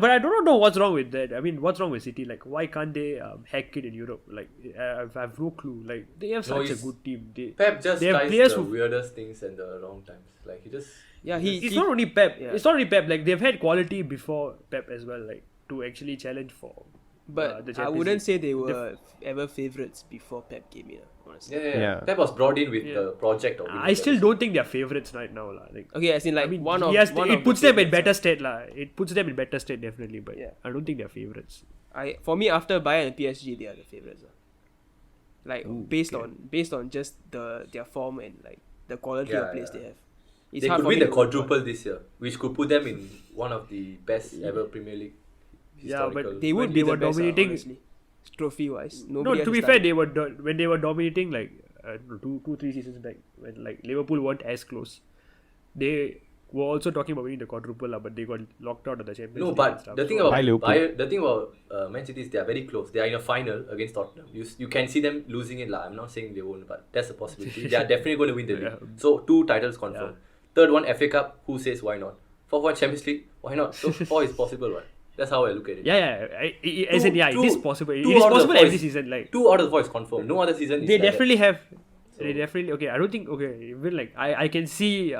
But I don't know what's wrong with that. I mean, what's wrong with City? Like, why can't they hack it in Europe? Like, I have no clue. Like, they have such a good team. Pep just tries the weirdest things and the wrong times. Like, he just... Yeah, it's not only Pep. Yeah. It's not only Pep. Like, they've had quality before Pep as well. Like, to actually challenge for... But I wouldn't say they were ever favourites before Pep came here, honestly. Yeah. Pep was brought in with the project of... I still don't think they're favourites right now. Like, okay, as in like it puts them in better state. It puts them in better state, definitely. But I don't think they're favourites. For me, after Bayern and PSG, they are the favourites. Like, based on just their form and like the quality of players they have. It's They hard could for win me the to- quadruple this year, which could put them in one of the best ever Premier League Yeah, but historical. They would when be they the were best, dominating- honestly. Trophy wise. No, Nobody to has be done fair, it. they were when they were dominating like 2-3 seasons back, when like Liverpool weren't as close. They were also talking about winning the quadruple, but they got locked out of the Champions No, League and but stuff. the thing So- By Liverpool. about Man City is they are very close. They are in a final against Tottenham. You can see them losing it. I'm not saying they won't, but that's a possibility. They are definitely going to win the league. Yeah. So 2 titles confirmed. Third one FA Cup. Who says why not? Fourth one Champions League. Why not? So 4 is possible, right? That's how I look at it. As in, it is possible. It two is out of the possible 4 every is- season. Like 2 out of the 4 is confirmed. No other season is they like that. definitely have. So- They definitely okay. I don't think even like I can see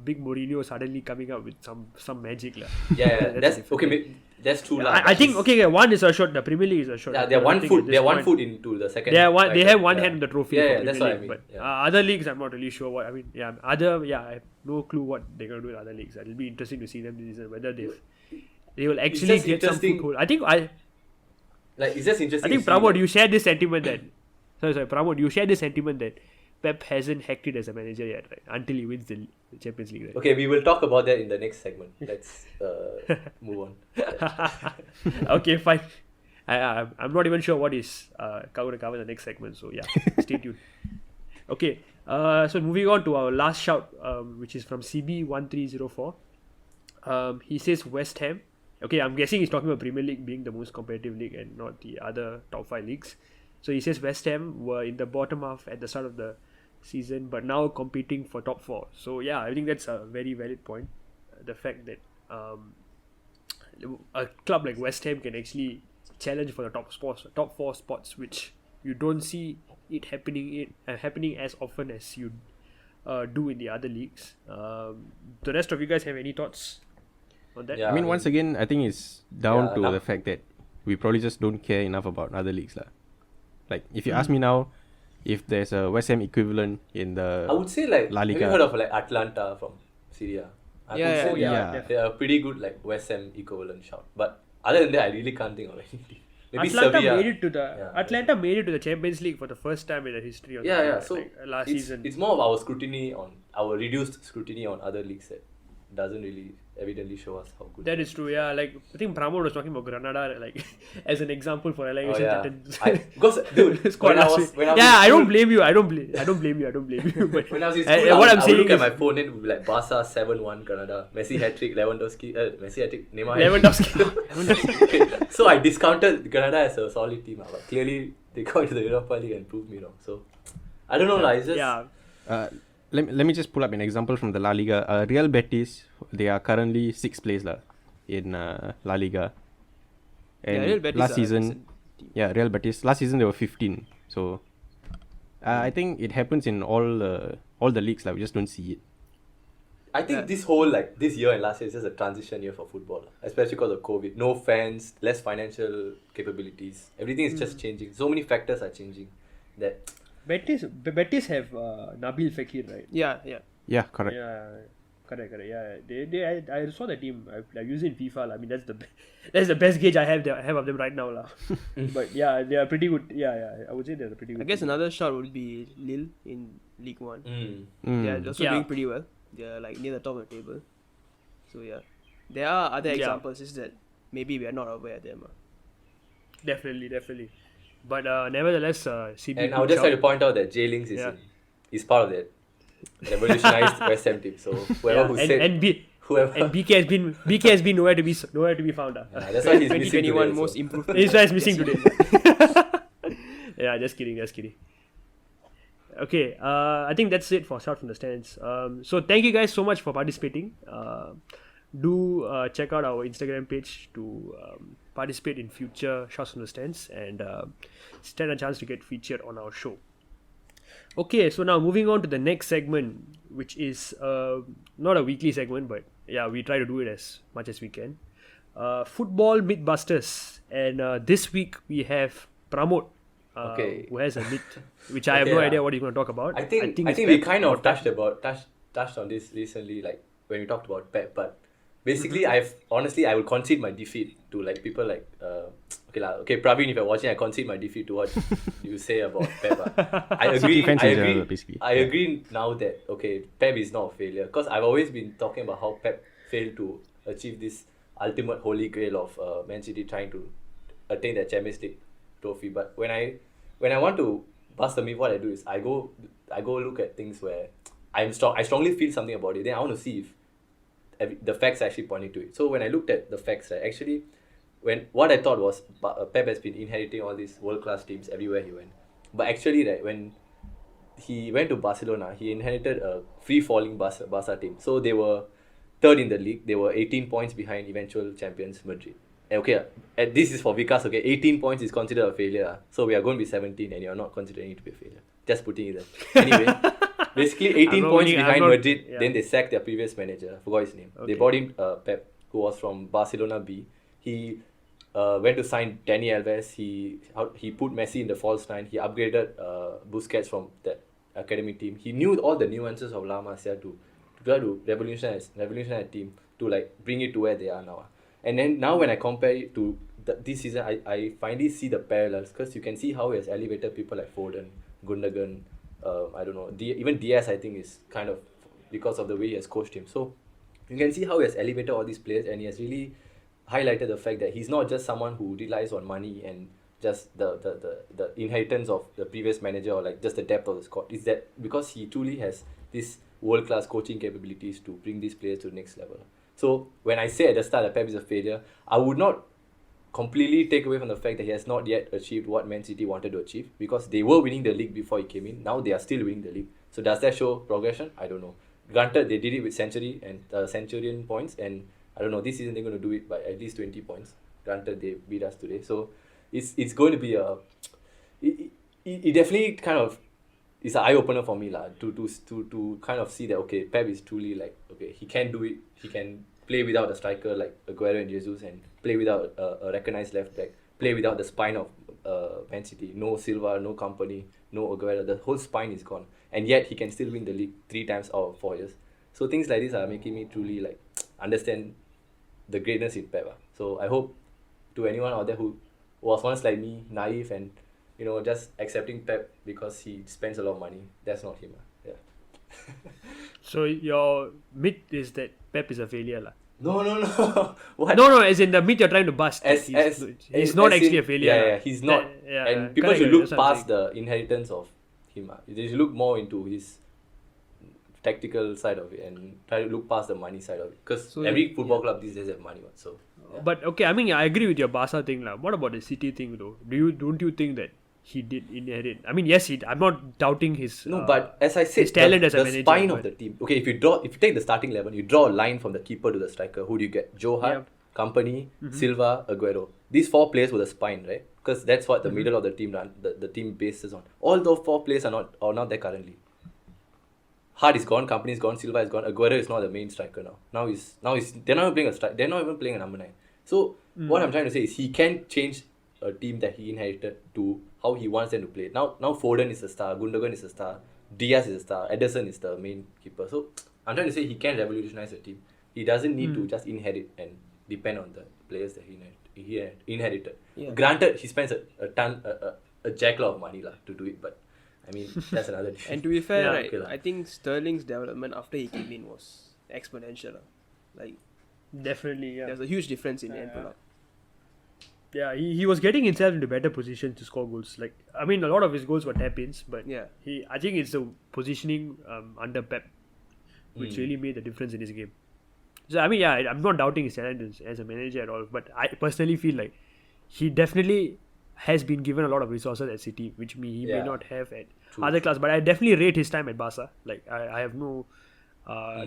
big Mourinho suddenly coming up with some magic lah. Yeah, That's that's different okay. thing. That's true. lah, I but think it's- okay. One is a shot. The Premier League is a shot. Yeah, I they're don't one think foot. at this They're one point- foot into the second. They have one. They title. have one Yeah. hand on the trophy. Yeah, for yeah, Premier that's what I League, mean. But Yeah. other leagues, I'm not really sure what. I mean, yeah, I have no clue what they're gonna do in other leagues. It'll be interesting to see them this season whether they will actually just get some interesting. foothold. Like it's just interesting. I think to see, Pramod, like- you share this sentiment that sorry, Pramod, you share this sentiment that Pep hasn't hacked it as a manager yet, right? Until he wins the Champions League, right? Okay, we will talk about that in the next segment. Let's move on. Okay, fine. I'm not even sure what is going to cover in the next segment, so yeah, stay tuned. Okay, so moving on to our last shout, which is from CB1304. He says West Ham. Okay, I'm guessing he's talking about Premier League being the most competitive league and not the other top 5 leagues. So he says West Ham were in the bottom half at the start of the season, but now competing for top 4. So yeah, I think that's a very valid point. The fact that a club like West Ham can actually challenge for the top 4 spots, which you don't see it happening as often as you do in the other leagues. The rest of you guys have any thoughts on that? Yeah. I mean, once again, I think it's down Yeah, to now- the fact that we probably just don't care enough about other leagues lah. Like, if you ask me now, if there's a West Ham equivalent in the I would say like La have you Liga. heard of like Atlanta from Syria? I Yeah, would say yeah, yeah. they're a pretty good like West Ham equivalent shout. But other than that, I really can't think of anything. Maybe Atlanta Sevilla. made it to the Yeah. Atlanta made it to the Champions League for the first time in the history of the league, So last it's, season. it's more of our scrutiny on our reduced scrutiny on other leagues that doesn't really evidently show us how good. That is true, yeah. Like I think Pramod was talking about Granada, like as an example for relegation. Because dude, Squad when I last was week. when I was Yeah, in I don't school- blame you. I don't blame you. But When I was in I- school, what I'm I would saying look at is- my phone and it would be like Barca 7-1 Granada, Messi hat-trick, Lewandowski, Messi hat-trick, Neymar Lewandowski. So I discounted Granada as a solid team, but clearly they got into the Europa League and proved me wrong. So I don't know, like, it's just Yeah. let me just pull up an example from the La Liga. Real Betis, they are currently 6th place lah in La Liga. And Real Betis last are season, decent team. Real Betis. Last season they were 15. So I think it happens in all the leagues lah. We just don't see it. I think this whole like this year and last year is just a transition year for football, especially because of COVID. No fans, less financial capabilities. Everything is just changing. So many factors are changing that Betis have Nabil Fekir, right? Yeah. Yeah, correct. Yeah, correct. Yeah, I saw the team. I use it in FIFA. I mean, that's the best gauge I have of them right now, lah. But yeah, they are pretty good. Yeah, I would say they're a pretty good. I guess team. another shot would be Lille in League One. Mm. They're also Yeah. doing pretty well. They're like near the top of the table. So yeah, there are other Yeah. examples. Is that maybe we are not aware of them. Definitely. But nevertheless, CB. and I would just like to point out that J Links is part of that revolutionized West Ham team. So whoever who said whoever BK has been nowhere to be found. yeah, that's why he's missing 2021 today. most So. improved. He's why he's missing today. Yeah, just kidding. Okay, I think that's it for Shout from the Stands. So thank you guys so much for participating. Do check out our Instagram page to participate in future Shots from the Stands and stand a chance to get featured on our show. Okay, so now moving on to the next segment, which is not a weekly segment, but yeah, we try to do it as much as we can. Football Mythbusters, and this week we have Pramod, who has a myth, which I have no idea what he's going to talk about. I think it's we Pep kind of or Pep. touched on this recently, like when we talked about Pep. But basically, I will concede my defeat to like people like okay, Praveen, if you're watching, I concede my defeat to what you say about Pep. I agree. fans in general, basically. I agree now that Pep is not a failure, because I've always been talking about how Pep failed to achieve this ultimate holy grail of Man City trying to attain that Champions League trophy. But when I want to bust the myth, what I do is I go look at things where I strongly feel something about it. Then I want to see if the facts are actually pointing to it. So when I looked at the facts, right, actually, what I thought was Pep has been inheriting all these world-class teams everywhere he went. But actually, right, when he went to Barcelona, he inherited a free-falling Barca team. So they were third in the league. They were 18 points behind eventual champions Madrid. And this is for Vikas. 18 points is considered a failure. So we are going to be 17, and you're not considering it to be a failure. Just putting it there. Anyway, basically 18 points behind Madrid. Yeah. Then they sacked their previous manager. I forgot his name. Okay. They brought in Pep, who was from Barcelona B. He went to sign Dani Alves. He put Messi in the false nine. He upgraded Busquets from the academy team. He knew all the nuances of La Masia to try to revolutionize a team to like bring it to where they are now. And then now when I compare it to this season, I finally see the parallels, because you can see how he has elevated people like Foden, Gundogan, I don't know, even Diaz, I think, is kind of because of the way he has coached him. So you can see how he has elevated all these players, and he has really highlighted the fact that he's not just someone who relies on money and just the inheritance of the previous manager, or like just the depth of the squad. Is that because he truly has this world-class coaching capabilities to bring these players to the next level. So when I say at the start that Pep is a failure, I would not completely take away from the fact that he has not yet achieved what Man City wanted to achieve, because they were winning the league before he came in. Now they are still winning the league. So does that show progression? I don't know. Granted, they did it with Century and Centurion points, and I don't know, this season they're going to do it by at least 20 points. Granted, they beat us today. So it's going to be it definitely kind of is an eye-opener for me to kind of see that, Pep is truly like, he can do it. He can play without a striker like Aguero and Jesus, and play without a recognized left back, play without the spine of Man City. No Silva, no Company, no Aguero. The whole spine is gone. And yet he can still win the league 3 times out of 4 years. So things like this are making me truly like understand the greatness in Pep. So I hope to anyone out there who was once like me, naive and just accepting Pep because he spends a lot of money, that's not him. Yeah. So your myth is that Pep is a failure, lah? No. What? No, as in the myth you're trying to bust. He's not actually a failure. Yeah, he's not. And people should look past the inheritance of him. They should look more into his tactical side of it and try to look past the money side of it. Because every football club these days have money. So. Yeah. But I agree with your Barca thing, lah. What about the City thing though? Don't you think that he did inherit? I mean, yes, I'm not doubting his. No, but as I said, his talent as a the manager, spine of the team. Okay, if you take the starting 11, you draw a line from the keeper to the striker. Who do you get? Joe Hart, Company, Silva, Aguero. These 4 players were the spine, right? Because that's what the middle of the team the team bases on. All those 4 players are not there currently. Hart is gone, Company is gone, Silva is gone. Aguero is not the main striker now. Now they're not even playing a strike. They're not even playing a number 9. So what I'm trying to say is he can change a team that he inherited to how he wants them to play. Now Foden is a star, Gundogan is a star, Diaz is a star, Ederson is the main keeper. So I'm trying to say he can revolutionize a team. He doesn't need to just inherit and depend on the players that he inherited. Yeah. Granted, he spends a jackal of money to do it, but I mean that's another issue. And to be fair, I think Sterling's development after he came in was exponential. Like definitely, there's a huge difference in the end product. Yeah, he was getting himself into better positions to score goals. Like, I mean, a lot of his goals were tap-ins, but I think it's the positioning under Pep which really made the difference in his game. So, I mean, I'm not doubting his talent as a manager at all, but I personally feel like he definitely has been given a lot of resources at City, which he may not have at other clubs. But I definitely rate his time at Barca. Like, I have no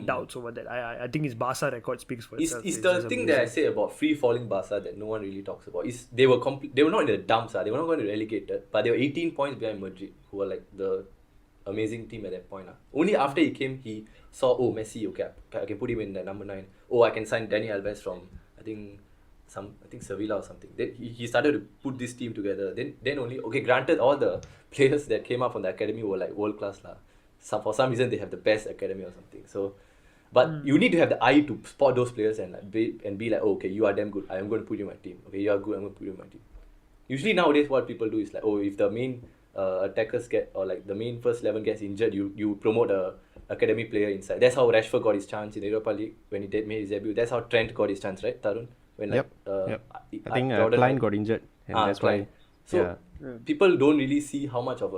doubts over that. I think his Barca record speaks for itself. It's the thing that I say about free-falling Barca that no one really talks about. Is they were not in the dumps. They were not going to relegate it, but they were 18 points behind Madrid, who were like the amazing team at that point. Only after he came, he saw, Messi, I can put him in the number 9. I can sign Dani Alves from I think Sevilla or something. Then he started to put this team together. Then only granted all the players that came up from the academy were like world class . So for some reason they have the best academy or something. So But you need to have the eye to spot those players and be like, oh, okay, you are damn good. I am going to put you in my team. Okay, you are good. I'm going to put you in my team. Usually nowadays, what people do is like, oh, if the main attackers or like the main first 11 gets injured, you promote a academy player inside. That's how Rashford got his chance in the Europa League when he made his debut. That's how Trent got his chance, right, Tarun? When Yep. I think Klein got injured, and that's Klein. why. So people don't really see how much of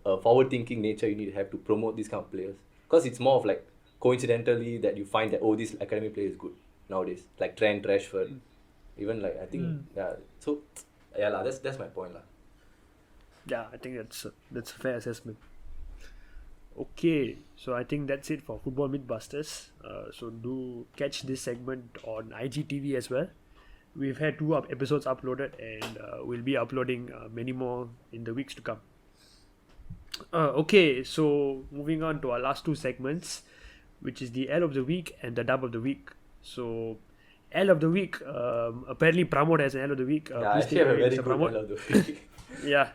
a forward-thinking nature you need to have to promote these kind of players, because it's more of like coincidentally that you find that, oh, this academy player is good nowadays, like Trent, Rashford, even like I think so yeah lah. That's my point lah. Yeah, I think that's a fair assessment. Okay, so I think that's it for Football Mythbusters. So do catch this segment on IGTV as well. We've had 2 episodes uploaded, and we'll be uploading many more in the weeks to come. Okay, so moving on to our last 2 segments, which is the L of the week and the dub of the week. So L of the week, apparently Pramod has an L of the week. I actually have a very good L of the week. Yeah.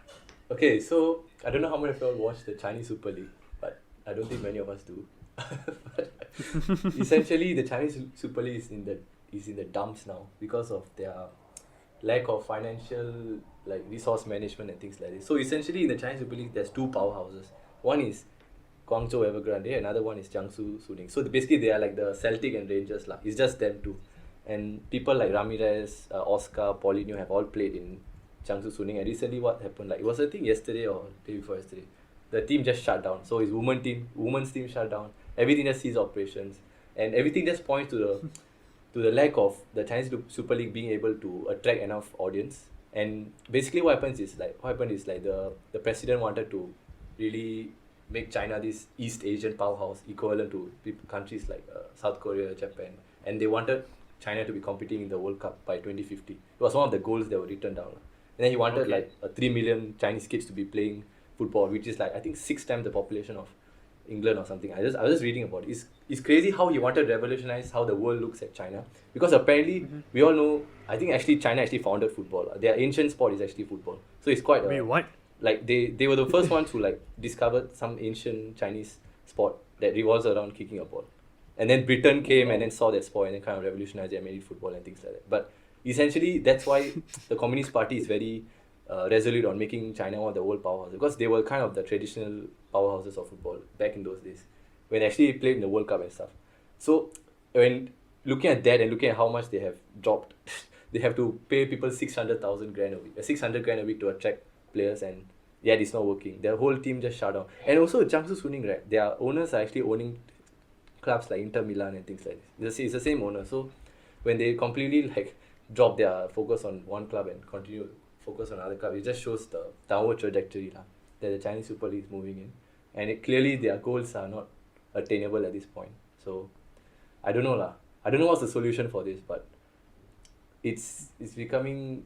Okay, so I don't know how many of you all watch the Chinese Super League, but I don't think many of us do. But essentially, the Chinese Super League is in the dumps now because of their lack of financial resource management and things like this. So essentially, in the Chinese Super League, there's 2 powerhouses. One is Guangzhou Evergrande, another one is Jiangsu Suning. So basically, they are like the Celtic and Rangers lah. It's just them two, and people like Ramirez, Oscar, Paulinho have all played in Jiangsu Suning. And recently, what happened? Like, it was I think yesterday or day before yesterday, the team just shut down. So his women's team shut down. Everything just ceased operations, and everything just points to the lack of the Chinese Super League being able to attract enough audience. And basically, what happened is the president wanted to really make China this East Asian powerhouse equivalent to countries like South Korea, Japan, and they wanted China to be competing in the World Cup by 2050. It was one of the goals that were written down. And then he wanted 3 million Chinese kids to be playing football, which is I think 6 times the population of England or something. I was just reading about it. It's crazy how he wanted to revolutionize how the world looks at China, because apparently we all know, I think actually China actually founded football. Their ancient sport is actually football. So it's quite Wait, what? Like they were the first ones who discovered some ancient Chinese sport that revolves around kicking a ball. And then Britain came and then saw that sport and then kind of revolutionized it and made it football and things like that. But essentially, that's why the Communist Party is very resolute on making China one of the world powerhouses, because they were kind of the traditional powerhouses of football back in those days when they actually played in the World Cup and stuff. So when looking at that and looking at how much they have dropped, they have to pay people 600,000 grand a week, 600 grand a week to attract players, and yet it's not working. Their whole team just shut down. And also Jiangsu Suning, right? Their owners are actually owning clubs like Inter Milan and things like this. It's the same owner. So when they completely drop their focus on one club and continue to focus on other clubs, it just shows the downward trajectory that the Chinese Super League is moving in. And clearly their goals are not attainable at this point. So I don't know I don't know what's the solution for this, but it's becoming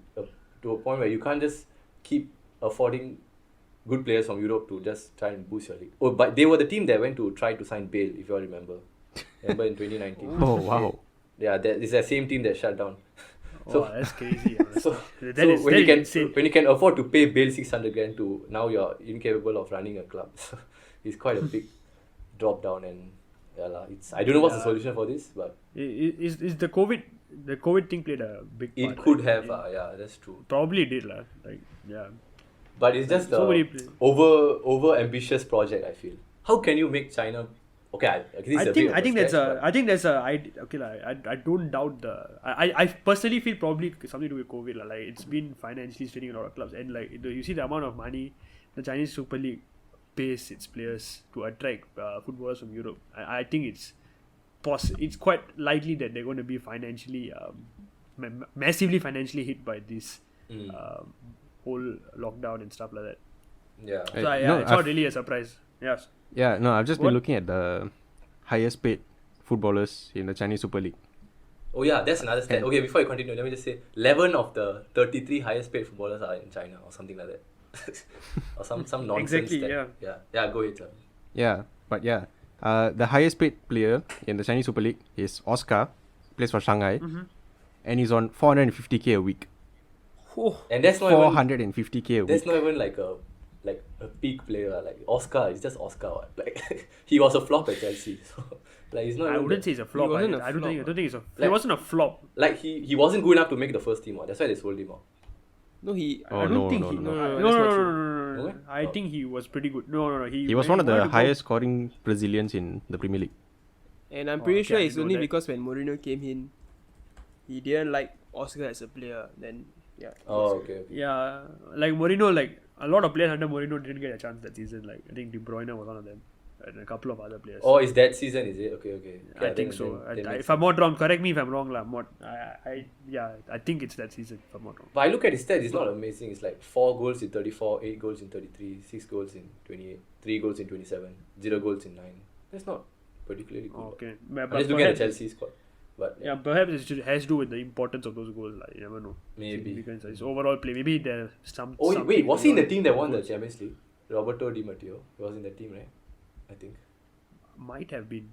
to a point where you can't just keep affording good players from Europe to just try and boost your league. Oh, but they were the team that went to try to sign Bale, if you all remember. Remember in 2019? Oh, wow. Yeah, it's the same team that shut down. So that's crazy. When you can afford to pay Bale 600 grand to now you're incapable of running a club. So it's quite a big drop down, and I don't know what's the solution for this, but is the COVID thing played a big part? It could have, that's true. Probably did But it's just over ambitious project, I feel. How can you make China? Okay, I think that's I don't doubt I personally feel probably something to do with COVID. It's been financially straining a lot of clubs, and you see the amount of money the Chinese Super League pays its players to attract footballers from Europe. I think it's quite likely that they're going to be financially massively financially hit by this whole lockdown and stuff like that. Yeah. So it's not really a surprise. Yes. Yeah, no, I've just been looking at the highest paid footballers in the Chinese Super League. Oh yeah, that's another stat. Okay, before I continue, let me just say 11 of the 33 highest paid footballers are in China or something like that. Or some nonsense. Exactly, yeah. Go ahead, sir. Yeah, but the highest paid player in the Chinese Super League is Oscar, plays for Shanghai, and he's on 450k a week. And that's not 450k a week. That's not even like a peak player. Like Oscar, it's just Oscar. He was a flop at Chelsea. So Like he's not. I even wouldn't say the, it's a flop. He wasn't I a don't think. I flop. don't think it's a. Like- It wasn't a flop. like he wasn't good enough to make the first team. That's why they sold him out. No, he. Oh, I don't no, think no, he. no, No, no. no, that's no, not no, true. no, no, no, No? no. I Oh. think he was pretty good. No. He was one of the wanted to go- highest scoring Brazilians in the Premier League. And I'm Oh, pretty okay, sure I it's didn't know only that. because when Mourinho came in, he didn't like Oscar as a player. Then yeah. Oh, okay. Yeah, like Mourinho, like a lot of players under Mourinho didn't get a chance that season. Like I think De Bruyne was one of them, and a couple of other players. Oh, is that season? Is it? Okay. I Yeah, think then- so. then makes If I'm not wrong, correct me if I'm wrong, lah. I think it's that season. If I'm not wrong. But I look at his stats, it's not amazing. It's like 4 goals in 34, 8 goals in 33, 6 goals in 28, 3 goals in 27, 0 goals in 9. That's not particularly good. Okay, I'm but just looking at perhaps- the Chelsea squad. But Yeah, perhaps it has to do with the importance of those goals. Like you never know. maybe. Because his overall play. Maybe there's some. Oh, something wait, was he in the going on. team that won the Champions League? Roberto Di Matteo. He was in the team, right? I think. Might have been.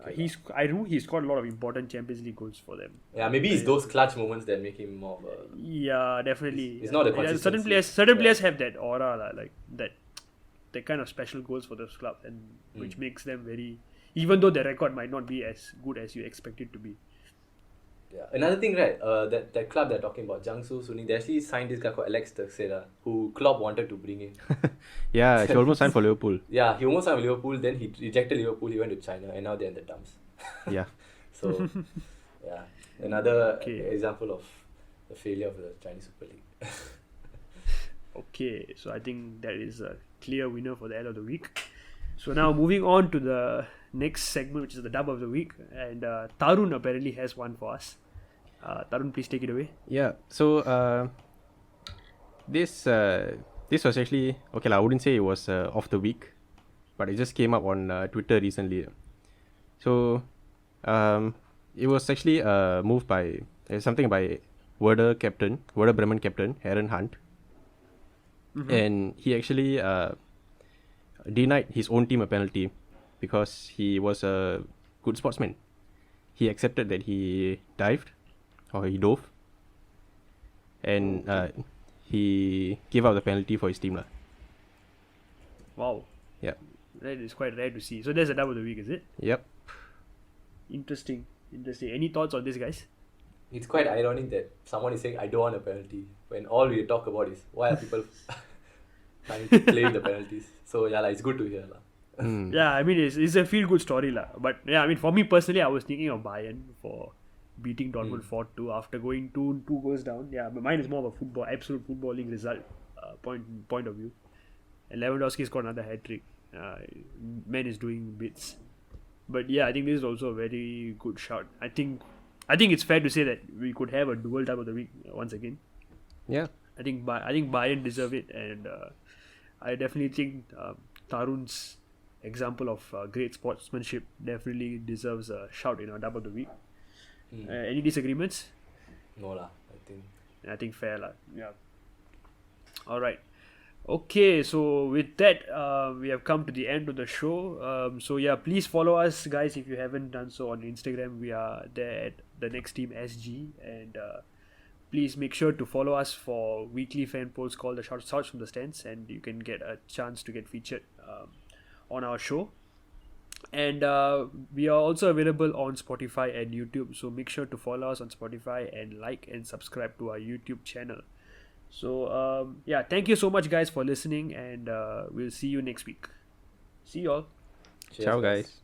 Okay, I know he scored a lot of important Champions League goals for them. Yeah, maybe it's those clutch moments that make him more of a. Yeah, definitely. It's not a Certain consistency. certain Yeah. players have that aura, like that kind of special goals for those clubs, and which makes them very. Even though their record might not be as good as you expect it to be. Yeah. Another thing, right? That club they're talking about, Jiangsu Suning, they actually signed this guy called Alex Teixeira, who Klopp wanted to bring in. Yeah, he almost signed for Liverpool. Yeah, he almost signed with Liverpool, then he rejected Liverpool, he went to China, and now they're in the dumps. Yeah. So, yeah, another Okay. example of the failure of the Chinese Super League. Okay, so I think that is a clear winner for the end of the week. So now moving on to the next segment, which is the dub of the week, and Tarun apparently has one for us. Tarun, please take it away. Yeah. So this was actually okay lah. I wouldn't say it was of the week, but it just came up on Twitter recently. So it was actually moved by something by Werder Bremen captain Aaron Hunt, and he actually denied his own team a penalty because he was a good sportsman. He accepted that he dove, and he gave out the penalty for his team lah. Wow, Yeah. that is quite rare to see. So there's a dub of the week, is it? Yep. Interesting. Any thoughts on this, guys? It's quite ironic that someone is saying, I don't want a penalty, when all we talk about is why are people trying to claim the penalties. So, yeah, it's good to hear. Yeah, I mean it's a feel good story lah. But yeah, I mean for me personally, I was thinking of Bayern for beating Dortmund 4-2 after going two goals down. Yeah, but mine is more of a absolute footballing result point of view. And Lewandowski scored another hat trick. Man is doing bits. But yeah, I think this is also a very good shout. I think it's fair to say that we could have a dual dub of the week once again. Yeah. I think Bayern deserve it, and I definitely think Tarun's example of great sportsmanship definitely deserves a shout in our dub of the week. Any disagreements? No lah, I think fair lah. Yeah. All right. Okay, so with that, we have come to the end of the show. So yeah, please follow us, guys, if you haven't done so on Instagram. We are there at the Next Team SG, and please make sure to follow us for weekly fan polls called the Shouts from the Stands, and you can get a chance to get featured on our show. And we are also available on Spotify and YouTube, so make sure to follow us on Spotify and like and subscribe to our YouTube channel. So yeah, thank you so much, guys, for listening, and we'll see you next week. See you all. Cheers, Ciao, guys.